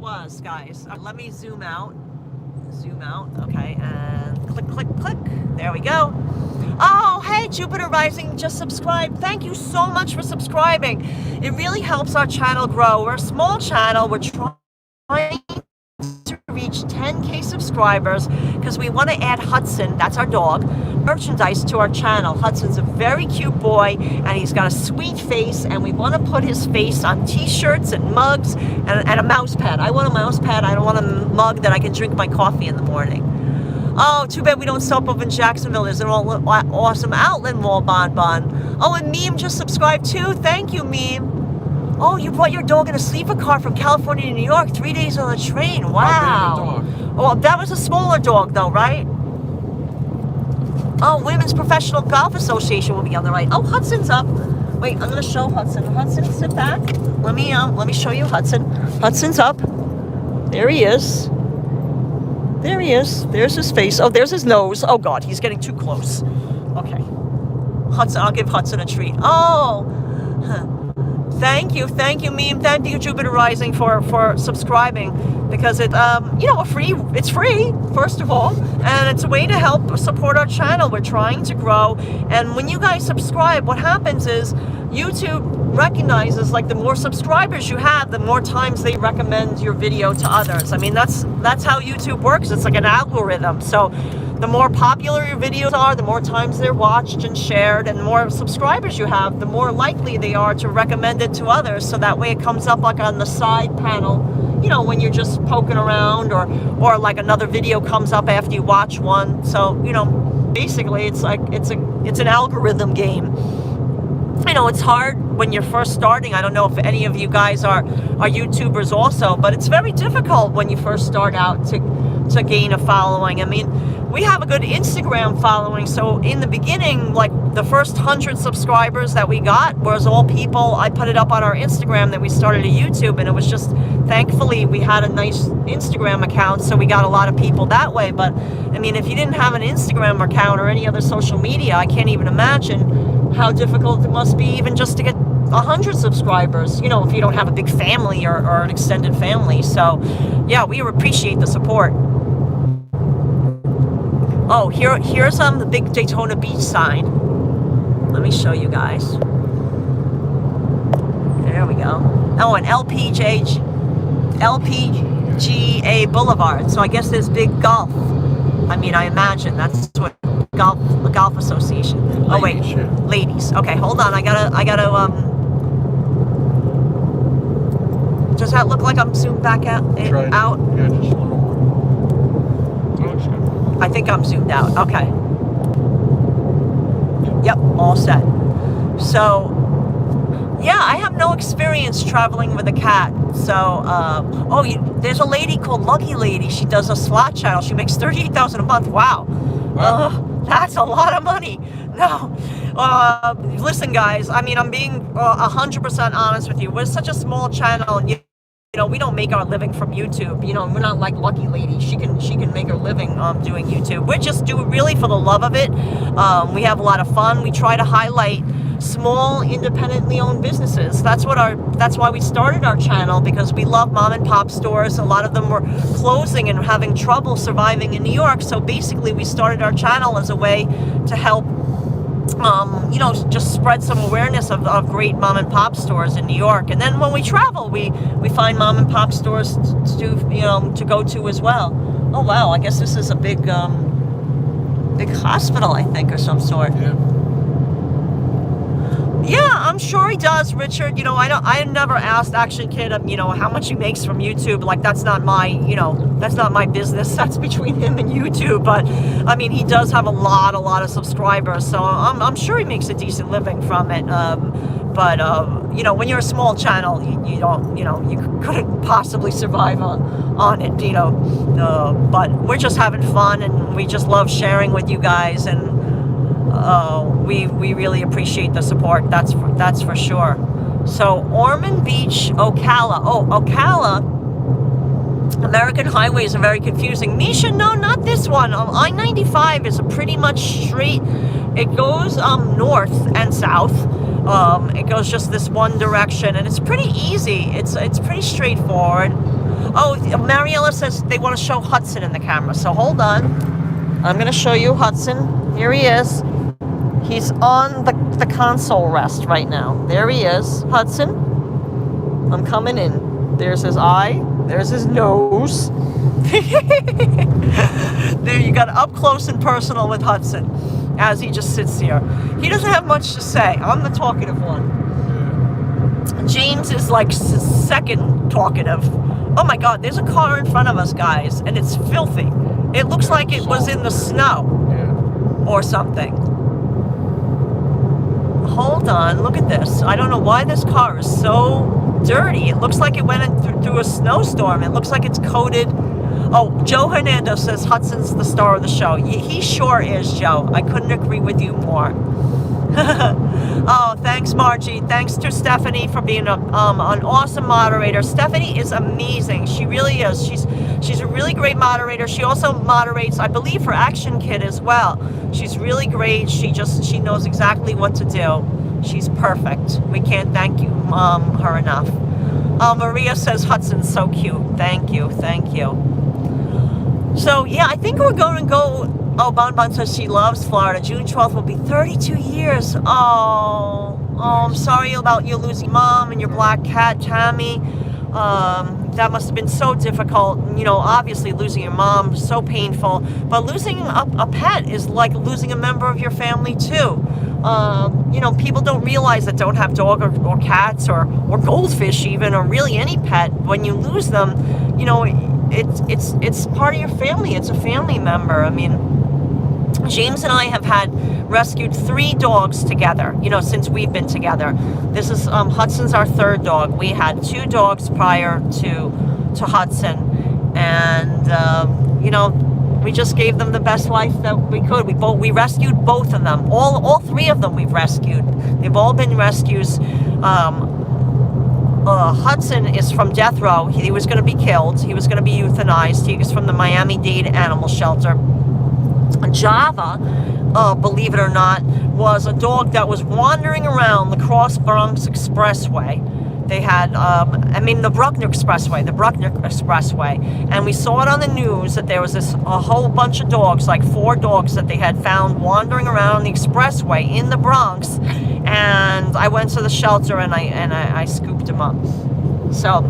was, guys. Let me zoom out. Zoom out. Okay, and click, click, click. There we go. Oh, hey, Jupiter Rising just subscribed. Thank you so much for subscribing. It really helps our channel grow. We're a small channel. We're trying to reach 10K subscribers because we want to add Hudson, that's our dog, merchandise to our channel. Hudson's a very cute boy and he's got a sweet face, and we want to put his face on t-shirts and mugs and a mouse pad. I want a mouse pad. I don't want a mug that I can drink my coffee in the morning. Oh, too bad we don't sell up in Jacksonville. There's an awesome outlet mall, Bon. Oh, and Meme just subscribed too. Thank you, Meme. Oh, you brought your dog in a sleeper car from California to New York, 3 days on the train. Wow. Oh, that was a smaller dog though, right? Oh, Women's Professional Golf Association will be on the right. Oh, Hudson's up. Wait, I'm gonna show Hudson. Hudson, sit back. Let me show you Hudson. Hudson's up. There he is. There he is. There's his face. Oh, there's his nose. Oh God, he's getting too close. Okay. Hudson, I'll give Hudson a treat. Oh. Thank you, Meme. Thank you, Jupiter Rising, for subscribing, because it, it's free, first of all, and it's a way to help support our channel. We're trying to grow, and when you guys subscribe, what happens is YouTube recognizes, like, the more subscribers you have, the more times they recommend your video to others. I mean, that's how YouTube works. It's like an algorithm. So the more popular your videos are, the more times they're watched and shared, and the more subscribers you have, the more likely they are to recommend it to others. So that way it comes up like on the side panel, you know, when you're just poking around, or like another video comes up after you watch one. So, you know, basically it's like it's an algorithm game. You know, it's hard when you're first starting. I don't know if any of you guys are YouTubers also, but it's very difficult when you first start out to gain a following. I mean, we have a good Instagram following, so in the beginning, like the first 100 subscribers that we got was all people. I put it up on our Instagram that we started a YouTube, and it was just, thankfully we had a nice Instagram account, so we got a lot of people that way. But I mean, if you didn't have an Instagram account or any other social media, I can't even imagine how difficult it must be even just to get 100 subscribers, you know, if you don't have a big family or an extended family. So yeah, we appreciate the support. Oh, here's the big Daytona Beach sign. Let me show you guys. There we go. Oh, an LPGA Boulevard. So I guess there's big golf. I mean, I imagine that's what the golf association. Oh wait, ladies. Okay, hold on. I gotta. Does that look like I'm zoomed back out? Yeah, just a little more. That looks good. I think I'm zoomed out. Okay. Yep, all set. So, yeah, I have no experience traveling with a cat. So, there's a lady called Lucky Lady. She does a slot channel. She makes $38,000 a month. Wow. That's a lot of money. No. Listen, guys, I mean, I'm being 100% honest with you. We're such a small channel, and you know, we don't make our living from YouTube. You know, we're not like Lucky Lady. She can make her living doing YouTube. We just do it really for the love of it. We have a lot of fun. We try to highlight small, independently owned businesses. That's why we started our channel, because we love mom and pop stores. A lot of them were closing and having trouble surviving in New York. So basically, we started our channel as a way to help, you know, just spread some awareness of great mom and pop stores in New York. And then when we travel, we find mom and pop stores to go to as well. Oh wow, I guess this is a big hospital, I think, or some sort. Yeah, I'm sure he does, Richard. You know, I never asked Action Kid, you know, how much he makes from YouTube. Like, that's not my business. That's between him and YouTube. But I mean, he does have a lot of subscribers, so I'm sure he makes a decent living from it. But you know, when you're a small channel, you don't, you know, you couldn't possibly survive on it, you know. But we're just having fun, and we just love sharing with you guys, and we really appreciate the support. That's for sure. So Ormond Beach, Ocala. Oh, Ocala. American highways are very confusing. Misha, no, not this one. I-95 is a pretty much straight. It goes north and south. It goes just this one direction, and it's pretty easy. It's pretty straightforward. Oh, Mariella says they want to show Hudson in the camera. So hold on. I'm going to show you Hudson. Here he is. He's on the console rest right now. There he is. Hudson. I'm coming in. There's his eye. There's his nose. There you got up close and personal with Hudson as he just sits here. He doesn't have much to say. I'm the talkative one. James is like second talkative. Oh my God, there's a car in front of us, guys, and it's filthy. It looks like it was in the snow or something. Hold on, look at this. I don't know why this car is so dirty. It looks like it went in through a snowstorm. It looks like it's coated. Oh, Joe Hernando says Hudson's the star of the show. He sure is, Joe. I couldn't agree with you more. Oh, thanks, Margie. Thanks to Stephanie for being an awesome moderator. Stephanie is amazing. She really is. She's a really great moderator. She also moderates, I believe, for Action Kid as well. She's really great. She knows exactly what to do. She's perfect. We can't thank you, her enough. Maria says Hudson's so cute. Thank you. Thank you. So, yeah, I think we're going to go. Oh, Bon says she loves Florida. June 12th will be 32 years. Oh, I'm sorry about you losing mom and your black cat, Tammy. That must have been so difficult. You know, obviously losing your mom, so painful. But losing a pet is like losing a member of your family too. You know, people don't realize that don't have dog or cats or goldfish even, or really any pet. When you lose them, you know, it's part of your family. It's a family member. I mean, James and I have had rescued 3 dogs together, you know, since we've been together. This is Hudson's our 3rd dog. We had 2 dogs prior to Hudson, and you know, we just gave them the best life that we could. We rescued both of them. All 3 of them we've rescued. They've all been rescues. Hudson is from death row. He was going to be killed. He was going to be euthanized. He was from the Miami-Dade Animal Shelter. Java, believe it or not, was a dog that was wandering around the Cross Bronx Expressway. They had, the Bruckner Expressway. And we saw it on the news that there was a whole bunch of dogs, like 4 dogs that they had found wandering around the expressway in the Bronx. And I went to the shelter and I scooped him up. So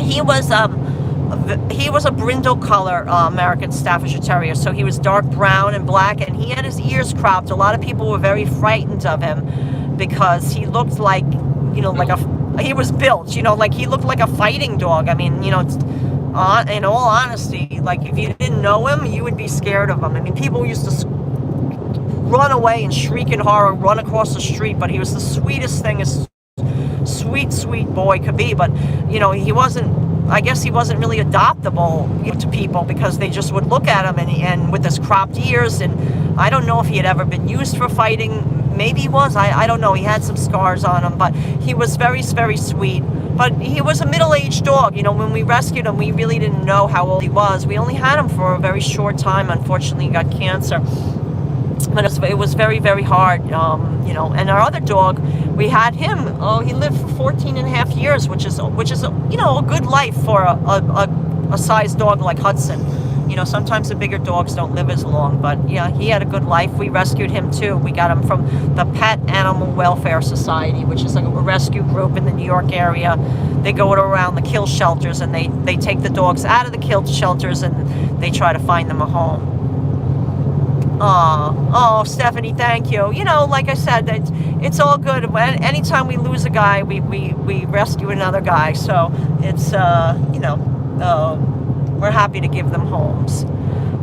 he was a brindle color American Staffordshire Terrier, so he was dark brown and black, and he had his ears cropped. A lot of people were very frightened of him because he looked like, you know, he was built, you know, like he looked like a fighting dog. I mean, you know, in all honesty, like if you didn't know him, you would be scared of him. I mean, people used to run away and shriek in horror, run across the street, but he was the sweetest thing, as sweet boy could be. But, you know, I guess he wasn't really adoptable, you know, to people, because they just would look at him and with his cropped ears, and I don't know if he had ever been used for fighting. Maybe he was. I don't know. He had some scars on him, but he was very, very sweet. But he was a middle-aged dog. You know, when we rescued him, we really didn't know how old he was. We only had him for a very short time. Unfortunately, he got cancer. But it was very, very hard, you know. And our other dog, we had him. Oh, he lived for 14 and a half years, which is you know, a good life for a sized dog like Hudson. You know, sometimes the bigger dogs don't live as long, but yeah, he had a good life. We rescued him too. We got him from the Pet Animal Welfare Society, which is like a rescue group in the New York area. They go around the kill shelters and they take the dogs out of the kill shelters and they try to find them a home. Oh, Stephanie, thank you. You know, like I said, it's all good. Anytime we lose a guy, we rescue another guy. So it's, you know, we're happy to give them homes.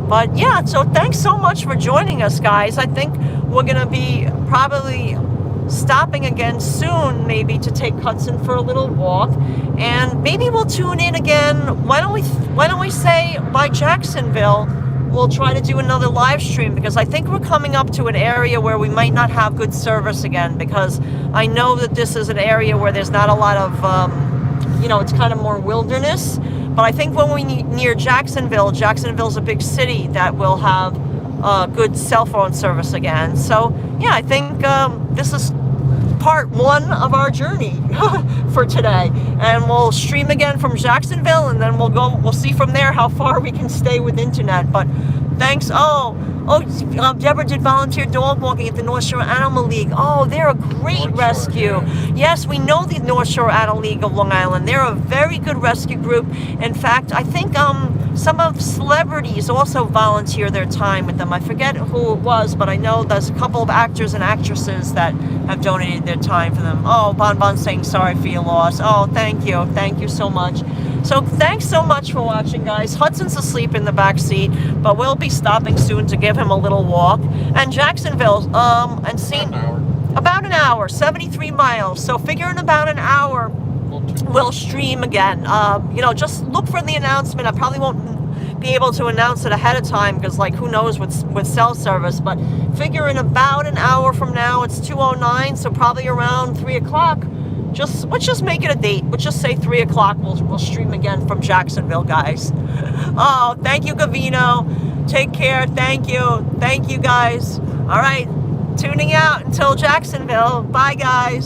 But yeah, so thanks so much for joining us, guys. I think we're going to be probably stopping again soon, maybe to take Hudson for a little walk. And maybe we'll tune in again. Why don't we say by Jacksonville? We'll try to do another live stream, because I think we're coming up to an area where we might not have good service again, because I know that this is an area where there's not a lot of, you know, it's kind of more wilderness. But I think when we near Jacksonville's a big city that will have good cell phone service again. So yeah, I think this is part one of our journey for today. And we'll stream again from Jacksonville, and then we'll see from there how far we can stay with internet. But thanks. Deborah did volunteer dog walking at the North Shore Animal League. Oh, they're a great rescue. Yes, we know the North Shore Animal League of Long Island. They're a very good rescue group. In fact, I think some of celebrities also volunteer their time with them. I forget who it was, but I know there's a couple of actors and actresses that have donated their time for them. Oh, Bon Bon's saying sorry for your loss. Oh, thank you. Thank you so much. So thanks so much for watching, guys. Hudson's asleep in the back seat, but we'll be stopping soon to give him a little walk. And Jacksonville, and St. About an hour, 73 miles. So figure in about an hour, we'll stream again. Just look for the announcement. I probably won't be able to announce it ahead of time because, like, who knows with cell service. But figure in about an hour from now. It's 2:09, so probably around 3 o'clock. Let's just make it a date. Let's just say 3 o'clock. We'll stream again from Jacksonville, guys. Oh, thank you, Gavino. Take care. Thank you. Thank you, guys. All right. Tuning out until Jacksonville. Bye, guys.